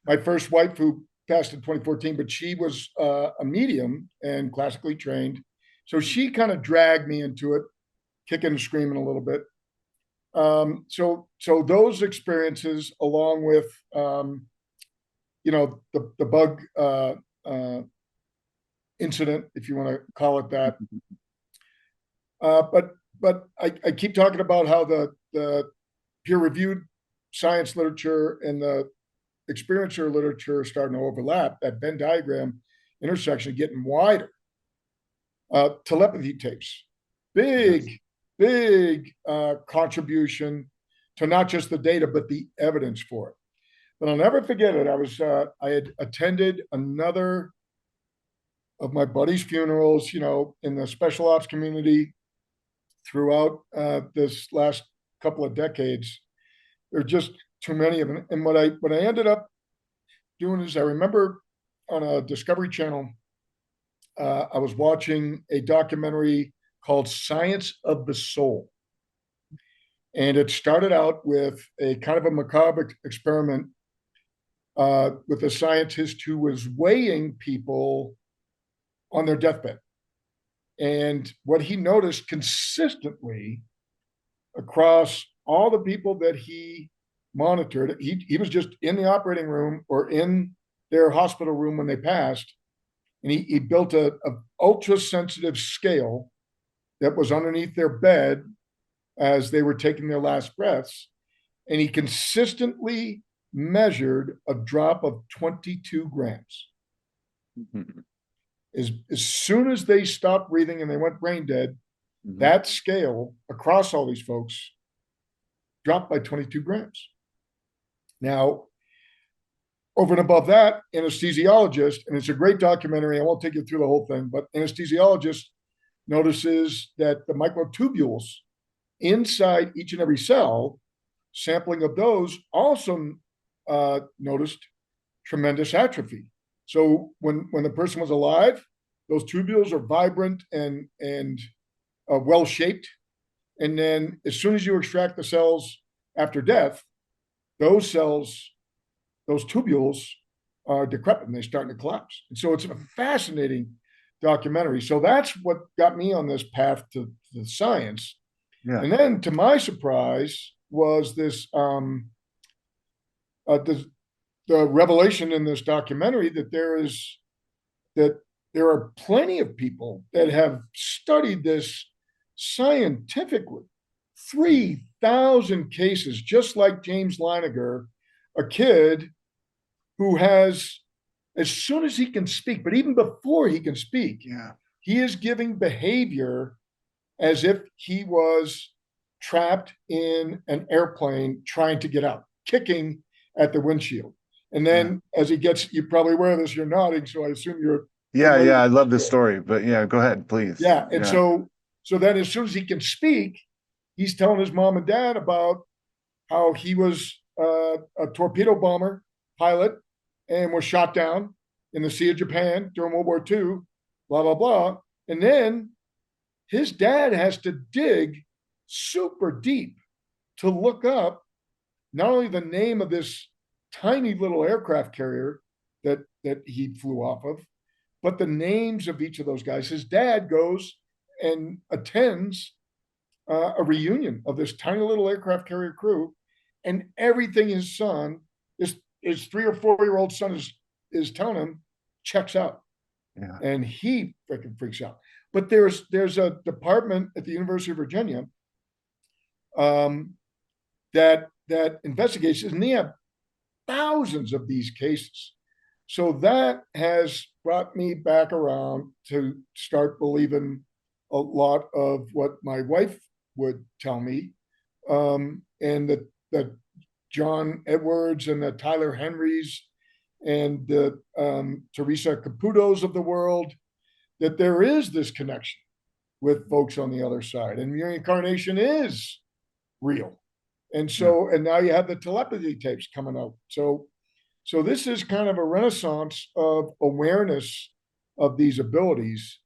My first wife, who passed in 2014, but she was a medium and classically trained. So she kind of dragged me into it, kicking and screaming a little bit. So those experiences, along with the bug uh, incident, if you want to call it that. But I keep talking about how the peer reviewed science literature and the experiencer literature are starting to overlap. That Venn diagram intersection getting wider. Telepathy tapes, Yes. big contribution to not just the data but the evidence for it. But I'll never forget it. I had attended another of my buddy's funerals, in the special ops community throughout this last couple of decades. There are just too many of them. And what I ended up doing is, I remember on a Discovery Channel, I was watching a documentary called Science of the Soul. And it started out with a kind of a macabre experiment with a scientist who was weighing people on their deathbed. And what he noticed consistently across all the people that he monitored, he was just in the operating room or in their hospital room when they passed. And he built a ultra sensitive scale that was underneath their bed as they were taking their last breaths. And he consistently measured a drop of 22 grams. Mhm. As soon as they stopped breathing and they went brain dead, Mhm. that scale across all these folks dropped by 22 grams. Now, over and above that, anesthesiologist, and it's a great documentary. I won't take you through the whole thing, but anesthesiologist notices that the microtubules inside each and every cell, sampling of those also noticed tremendous atrophy. So when the person was alive, those tubules are vibrant and well shaped, and then as soon as you extract the cells after death, those cells, those tubules are decrepit and they're starting to collapse. And so it's fascinating documentary. So that's what got me on this path to the science. Yeah. And then, to my surprise, was this the revelation in this documentary that that there are plenty of people that have studied this scientifically. 3,000 cases, just like James Leininger, a kid who has, as soon as he can speak, but even before he can speak, Yeah. he is giving behavior as if he was trapped in an airplane trying to get out, kicking at the windshield. And Yeah. then as he gets, you're probably aware of this, you're nodding, so I assume you're Yeah. familiar Yeah. I with love the this story. story, but yeah, go ahead, please. Yeah. And Yeah. so then as soon as he can speak, he's telling his mom and dad about how he was a torpedo bomber pilot and was shot down in the Sea of Japan during World War II, blah, blah, blah. And then his dad has to dig super deep to look up not only the name of this tiny little aircraft carrier that he flew off of, but the names of each of those guys. His dad goes and attends a reunion of this tiny little aircraft carrier crew, and everything his son, his 3 or 4 year old son is telling him checks out, Yeah. and he freaking freaks out. But there's a department at the University of Virginia um, that investigates this, and they have thousands of these cases. So that has brought me back around to start believing a lot of what my wife would tell me, and the John Edwards and the Tyler Henrys and the Teresa Caputos of the world, that there is this connection with folks on the other side, and reincarnation is real. And Yeah. so, and now you have the telepathy tapes coming out. So this is kind of a renaissance of awareness of these abilities.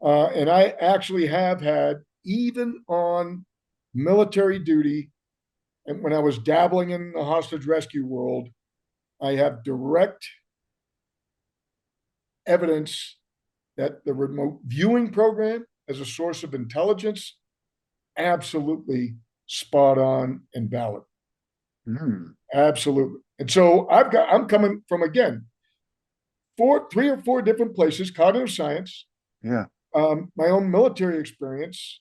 And I actually have had, even on military duty, and when I was dabbling in the hostage rescue world, I have direct evidence that the remote viewing program as a source of intelligence, absolutely spot on and valid. Mm. Absolutely. And so I'm coming from, again, 3 or 4 different places: cognitive science, Yeah. my own military experience,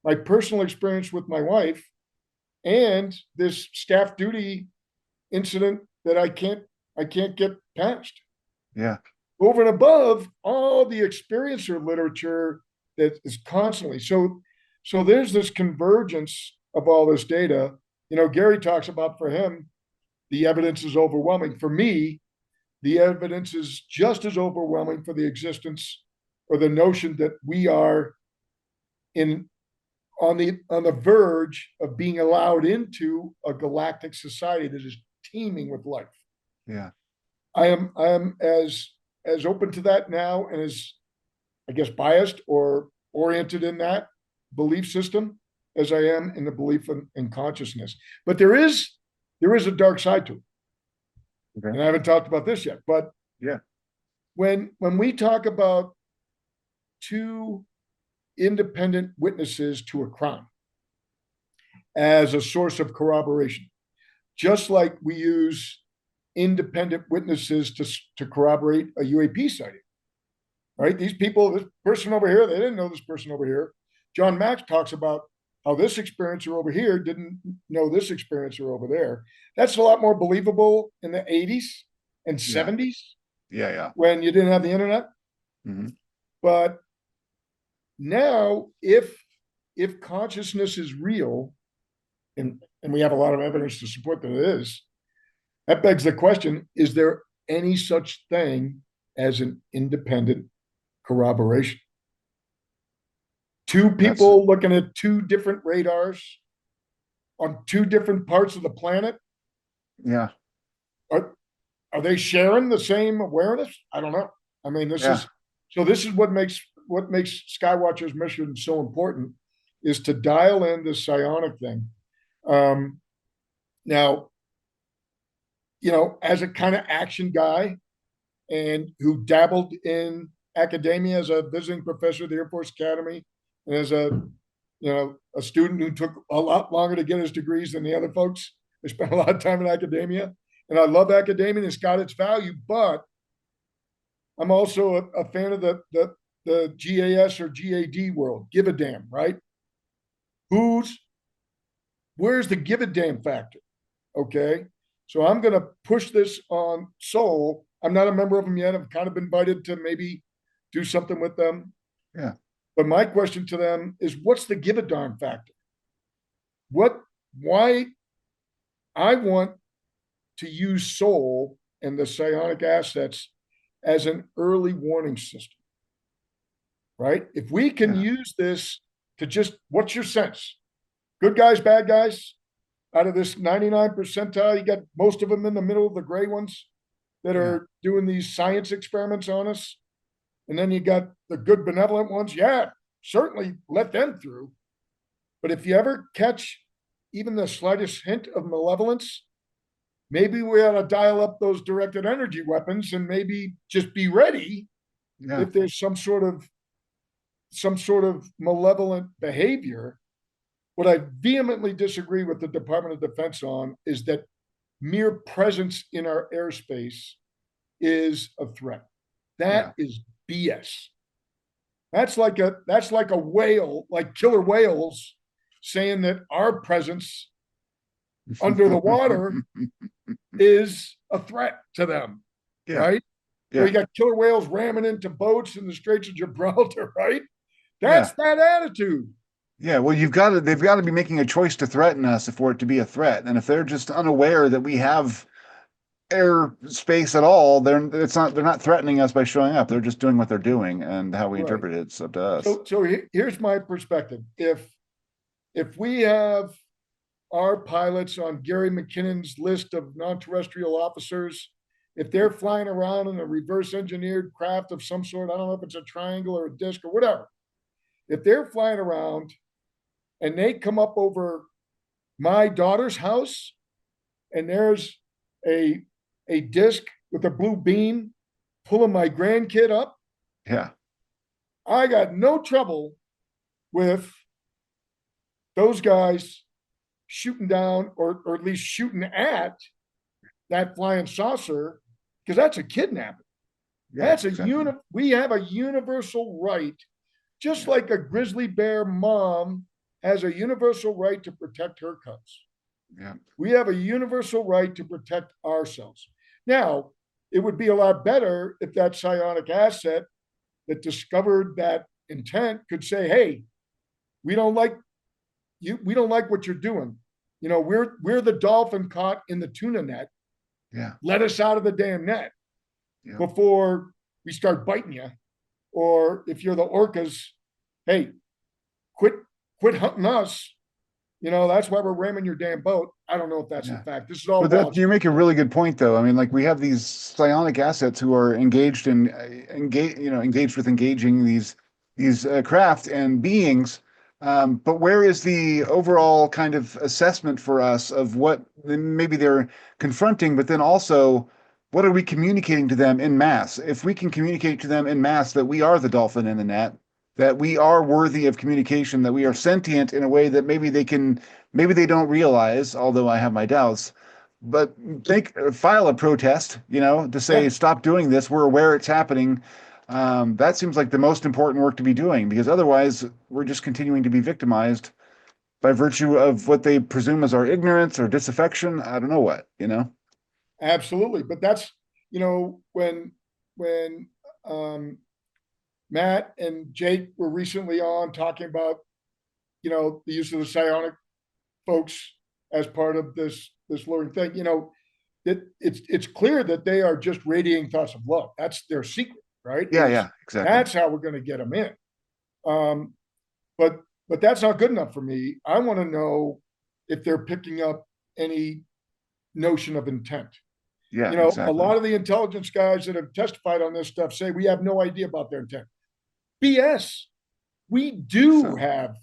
my personal experience with my wife, and this staff duty incident that I can't get past. Yeah. Over and above all the experiencer literature that is constantly so there's this convergence of all this data. Gary talks about, for him, the evidence is overwhelming. For me, the evidence is just as overwhelming for the existence, or the notion that we are in on the verge of being allowed into a galactic society that is teeming with life. Yeah. I am as open to that now, and as, I guess, biased or oriented in that belief system as I am in the belief in consciousness. But there is a dark side to it, Okay. and I haven't talked about this yet. But Yeah. when we talk about two independent witnesses to a crime as a source of corroboration, just like we use independent witnesses to corroborate a UAP sighting, right? These people, this person over here, they didn't know this person over here. John Max talks about how this experiencer over here didn't know this experiencer over there. That's a lot more believable in the 80s and Yeah. 70s Yeah. when you didn't have the internet. Mm-hmm. But now, if consciousness is real, and we have a lot of evidence to support that it is, that begs the question: is there any such thing as an independent corroboration? Two That's people looking at two different radars on two different parts of the planet, yeah. are they sharing the same awareness? I don't know. I mean, Yeah. this is what makes Skywatcher's mission so important, is to dial in this psionic thing. Now, as a kind of action guy, and who dabbled in academia as a visiting professor at the Air Force Academy, and as a student who took a lot longer to get his degrees than the other folks. I spent a lot of time in academia, and I love academia, and it's got its value. But I'm also a fan of the GAS or GAD world. Give a damn, right? Where's the give a damn factor? Okay. So I'm going to push this on Soul. I'm not a member of them yet. I've kind of been invited to maybe do something with them. Yeah. But my question to them is, what's the give a darn factor? Why I want to use Soul and the psionic assets as an early warning system, right? If we can use this to just, what's your sense? Good guys, bad guys? Out of this 99 percentile, you got most of them in the middle of the gray ones that are doing these science experiments on us. And then you got the good benevolent ones. Yeah, certainly let them through. But if you ever catch even the slightest hint of malevolence, maybe we ought to dial up those directed energy weapons and maybe just be ready if there's some sort of malevolent behavior. What I vehemently disagree with the Department of Defense on is that mere presence in our airspace is a threat. That is BS. That's like a whale, like killer whales, saying that our presence under the water is a threat to them, right? So you got killer whales ramming into boats in the Straits of Gibraltar, right? That's that attitude. Yeah, well, they've got to be making a choice to threaten us for it to be a threat. And if they're just unaware that we have airspace at all, they're not threatening us by showing up. They're just doing what they're doing, and how we interpret it's up to us. So here's my perspective. If we have our pilots on Gary McKinnon's list of non-terrestrial officers, if they're flying around in a reverse engineered craft of some sort, I don't know if it's a triangle or a disc or whatever, if they're flying around and they come up over my daughter's house and there's a disc with a blue beam pulling my grandkid up, I got no trouble with those guys shooting down or at least shooting at that flying saucer, because that's a kidnapping. We have a universal right, just like a grizzly bear mom has a universal right to protect her cubs. We have a universal right to protect ourselves. Now, it would be a lot better if that psionic asset that discovered that intent could say, hey, we don't like you, we don't like what you're doing. We're the dolphin caught in the tuna net. Let us out of the damn net before we start biting you. Or if you're the orcas, hey, quit hunting us. That's why we're ramming your damn boat. I don't know if that's the fact. This is all. But you make a really good point, though. I mean, like, we have these psionic assets who are engaged with engaging these craft and beings. But where is the overall kind of assessment for us of what maybe they're confronting, but then also what are we communicating to them in mass? If we can communicate to them in mass that we are the dolphin in the net, that we are worthy of communication, that we are sentient in a way that maybe they don't realize, although I have my doubts, but file a protest, to say, stop doing this. We're aware it's happening. That seems like the most important work to be doing, because otherwise we're just continuing to be victimized by virtue of what they presume as our ignorance or disaffection. I don't know what, Absolutely. But that's, when Matt and Jake were recently on talking about, the use of the psionic folks as part of this luring thing, it's clear that they are just radiating thoughts of love. That's their secret, right? Yeah, exactly. That's how we're going to get them in. But that's not good enough for me. I want to know if they're picking up any notion of intent. Exactly. A lot of the intelligence guys that have testified on this stuff say we have no idea about their intent. BS. We do have.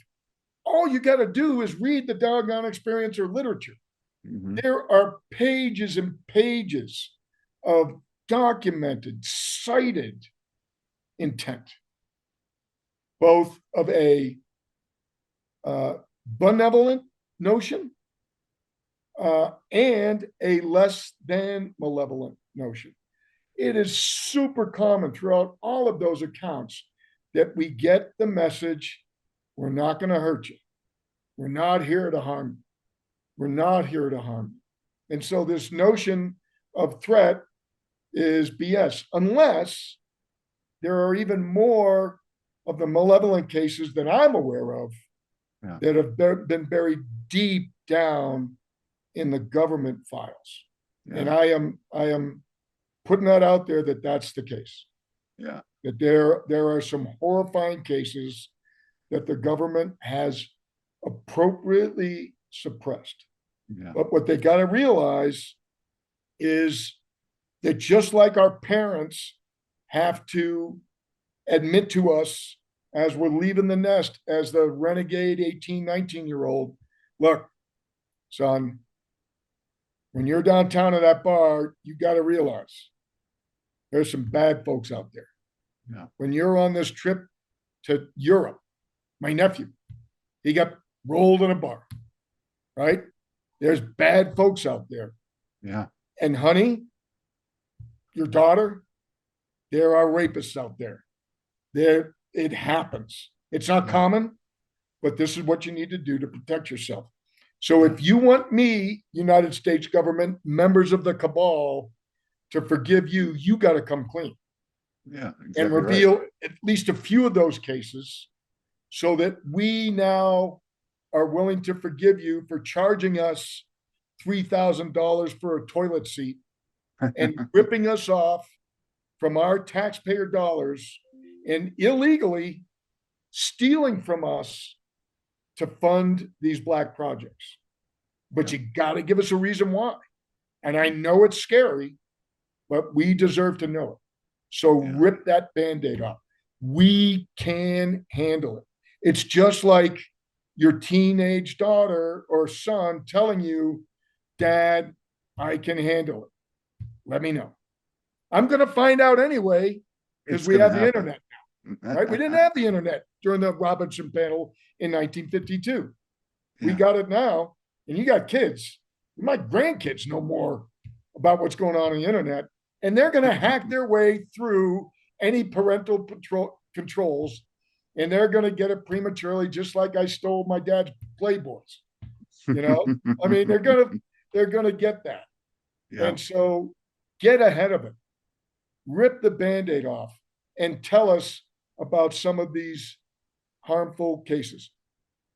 All you got to do is read the doggone experience or literature. There are pages and pages of documented, cited intent, both of a benevolent notion and a less than malevolent notion. It is super common throughout all of those accounts that we get the message, we're not going to hurt you. We're not here to harm you. We're not here to harm you. And so this notion of threat is BS, unless there are even more of the malevolent cases that I'm aware of that have been buried deep down in the government files. Yeah. And I am putting that out there that that's the case. Yeah. That there are some horrifying cases that the government has appropriately suppressed. Yeah. But what they got to realize is that just like our parents have to admit to us as we're leaving the nest as the renegade 18, 19-year-old, look, son, when you're downtown at that bar, you got to realize there's some bad folks out there. Yeah. When you're on this trip to Europe, my nephew, he got rolled in a bar, right? There's bad folks out there. Yeah. And honey, your daughter, there are rapists out there. It happens. It's not common, but this is what you need to do to protect yourself. So if you want me, United States government, members of the cabal, to forgive you, you got to come clean. Yeah, exactly, and reveal at least a few of those cases so that we now are willing to forgive you for charging us $3,000 for a toilet seat and ripping us off from our taxpayer dollars and illegally stealing from us to fund these black projects. But you got to give us a reason why. And I know it's scary, but we deserve to know it. So rip that Band-Aid off. We can handle it. It's just like your teenage daughter or son telling you, Dad, I can handle it. Let me know. I'm going to find out anyway because we have the internet now, right? We didn't have the internet during the Robinson panel in 1952. We got it now, and you got kids. My grandkids know more about what's going on the internet, and they're going to hack their way through any parental controls, and they're going to get it prematurely, just like I stole my dad's Playboys. You know, I mean, they're going to get that. Yeah. And so get ahead of it. Rip the Band-Aid off and tell us about some of these harmful cases.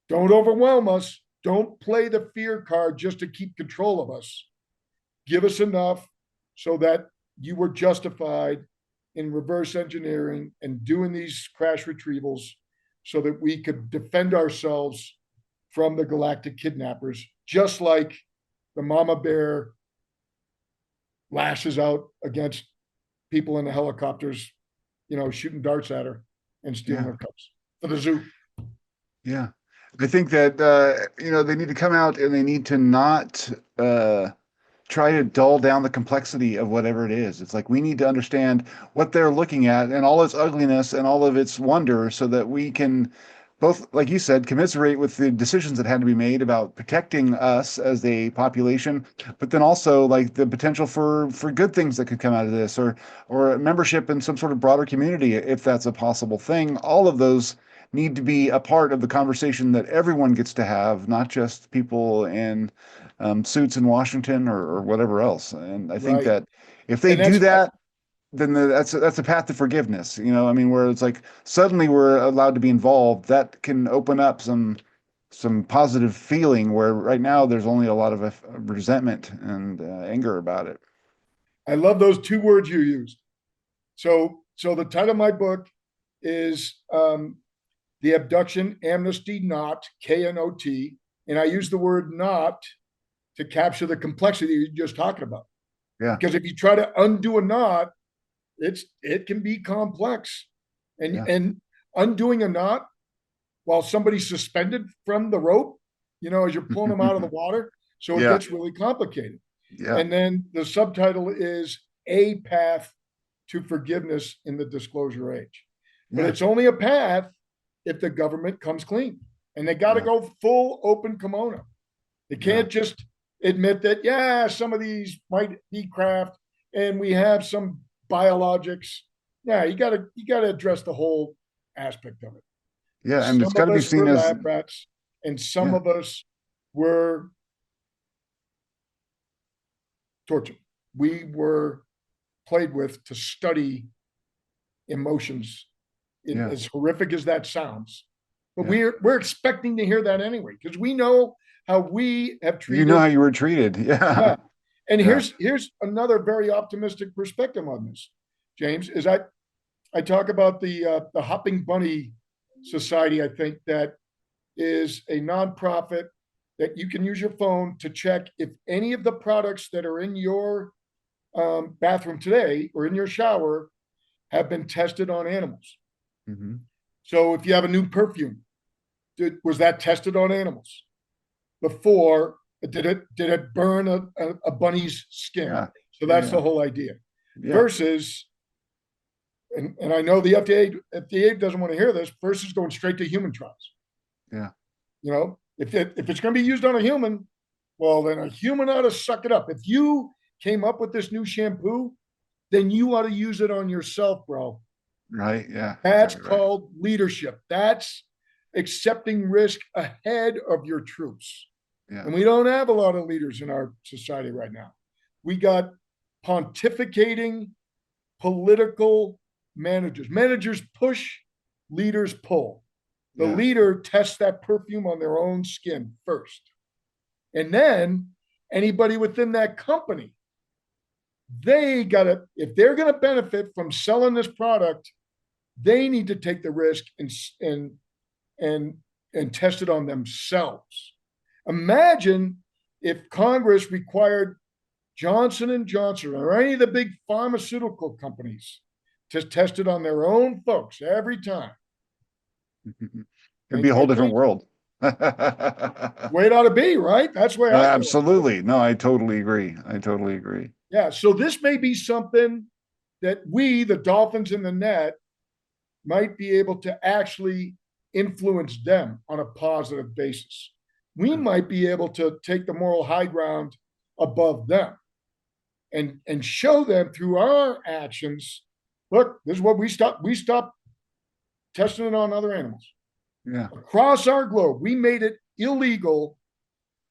Don't overwhelm us. Don't play the fear card just to keep control of us. Give us enough so that you were justified in reverse engineering and doing these crash retrievals so that we could defend ourselves from the galactic kidnappers, just like the mama bear lashes out against people in the helicopters, you know, shooting darts at her and stealing her cubs for the zoo. Yeah. I think that, they need to come out and they need to not try to dull down the complexity of whatever it is. It's like we need to understand what they're looking at and all its ugliness and all of its wonder so that we can both, like you said, commiserate with the decisions that had to be made about protecting us as a population, but then also like the potential for good things that could come out of this or membership in some sort of broader community, if that's a possible thing. All of those need to be a part of the conversation that everyone gets to have, not just people in suits in Washington or whatever else. And I think that if they do that, then that's a path to forgiveness. You know, I mean, where it's like suddenly we're allowed to be involved, that can open up some positive feeling where right now there's only a lot of resentment and anger about it. I love those two words you used. So the title of my book is The Abduction Amnesty Knot, KNOT, and I use the word not to capture the complexity you're just talking about. Yeah. Because if you try to undo a knot, it can be complex. And undoing a knot while somebody's suspended from the rope, you know, as you're pulling them out of the water, so it gets really complicated. Yeah. And then the subtitle is A Path to Forgiveness in the Disclosure Age. But Yeah. it's only a path if the government comes clean. And they got to Yeah. go full open kimono. They Yeah. can't just admit that, yeah, some of these might be craft and we have some biologics. Yeah, you gotta address the whole aspect of it. Yeah. And it's Some got of to be us seen were as, lab rats, and some yeah. of us were tortured. We were played with to study emotions, Yeah. as horrific as that sounds. But Yeah. we're expecting to hear that anyway, because we know how we have You know how treated. you were treated. Yeah. Yeah. And Yeah. here's another very optimistic perspective on this, James, is I talk about the Hopping Bunny Society, I think, that is a nonprofit that you can use your phone to check if any of the products that are in your bathroom today or in your shower have been tested on animals. Hmm. So if you have a new perfume, was that tested on animals before? Did it burn a bunny's skin? Yeah. So Yeah. that's the Yeah. whole idea. Yeah. Versus, and I know the FDA doesn't want to hear this, versus going straight to human trials. Yeah. If it's going to be used on a human, well, then a human ought to suck it up. If you came up with this new shampoo, then you ought to use it on yourself, bro. Right. Yeah. That's Exactly right. called leadership. That's accepting risk ahead of your troops. Yeah. And we don't have a lot of leaders in our society right now. We got pontificating political managers. Managers push, leaders pull. The Yeah. leader tests that perfume on their own skin first. And then anybody within that company, they got to, if they're going to benefit from selling this product, they need to take the risk and and test it on themselves. Imagine if Congress required Johnson and Johnson or any of the big pharmaceutical companies to test it on their own folks every time. It'd be a whole different world. Way it ought to be, right? That's the way I feel. Absolutely. No, I totally agree. I totally agree. Yeah. So this may be something that we, the Dolphins in the net, might be able to actually influence them on a positive basis. We might be able to take the moral high ground above them and show them through our actions. Look, this is what we stopped testing it on other animals. Yeah. Across our globe, we made it illegal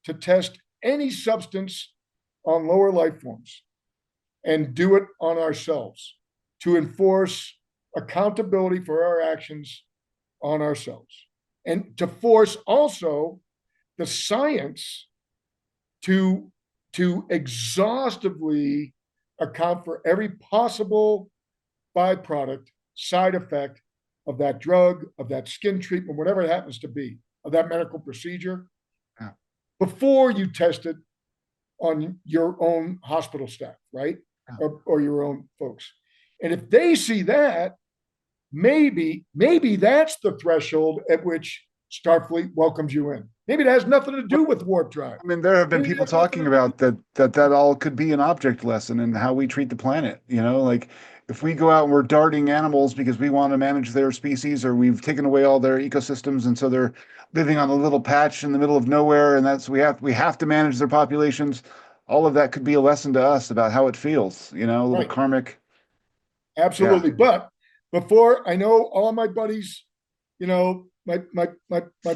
to test any substance on lower life forms and do it on ourselves to enforce accountability for our actions on ourselves and to force also the science to exhaustively account for every possible byproduct, side effect of that drug, of that skin treatment, whatever it happens to be, of that medical procedure, Yeah. before you test it on your own hospital staff, right? Yeah. Or your own folks. And if they see that, maybe that's the threshold at which Starfleet welcomes you in. Maybe it has nothing to do with warp drive. I mean, there have been Maybe it people has nothing talking to do. about that all could be an object lesson in how we treat the planet. Like if we go out and we're darting animals because we want to manage their species, or we've taken away all their ecosystems, and so they're living on a little patch in the middle of nowhere, and that's we have to manage their populations. All of that could be a lesson to us about how it feels. A little Right. karmic. Yeah. Absolutely. But before, I know all of my buddies, my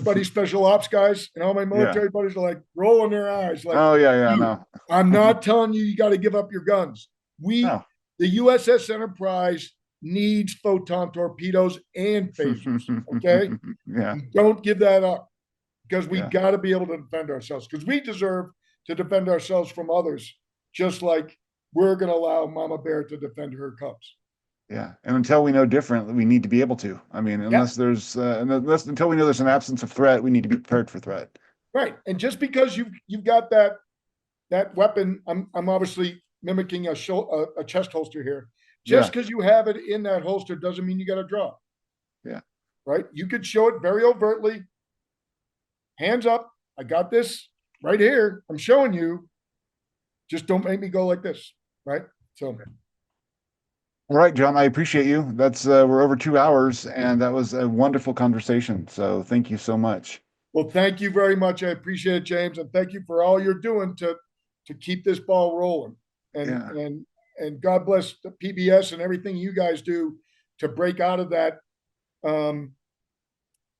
buddy special ops guys and all my Yeah. military buddies are like rolling their eyes, like, Oh yeah. Yeah. dude, No. I'm not telling you got to give up your guns. No. The USS Enterprise needs photon torpedoes and phasers. Okay. Yeah. Don't give that up because we Yeah. got to be able to defend ourselves because we deserve to defend ourselves from others, just like we're going to allow Mama Bear to defend her cubs. Yeah, and until we know different, we need to be able to. I mean, Yeah, until we know there's an absence of threat, we need to be prepared for threat. right. And just because you've got that weapon, I'm obviously mimicking a chest holster here. Just Yeah, because you have it in that holster doesn't mean you got to draw. yeah, Right? You could show it very overtly. Hands up. I got this right here. I'm showing you. Just don't make me go like this. Right? So All right, John, I appreciate you. That's we're over 2 hours, and that was a wonderful conversation. So thank you so much. Well, thank you very much. I appreciate it, James, and thank you for all you're doing to keep this ball rolling. And Yeah, and and God bless the PBS and everything you guys do to break out of that um,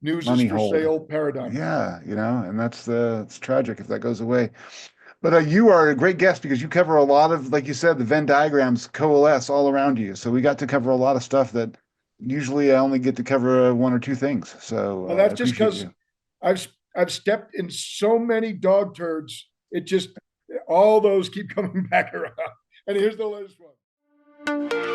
news is money for hold. sale paradigm. Yeah, and it's tragic if that goes away. But you are a great guest because you cover a lot of, like you said, the Venn diagrams coalesce all around you. So we got to cover a lot of stuff that usually I only get to cover one or two things. So Well, I that's just appreciate because you. I've stepped in so many dog turds. It just all those keep coming back around. And here's the latest one.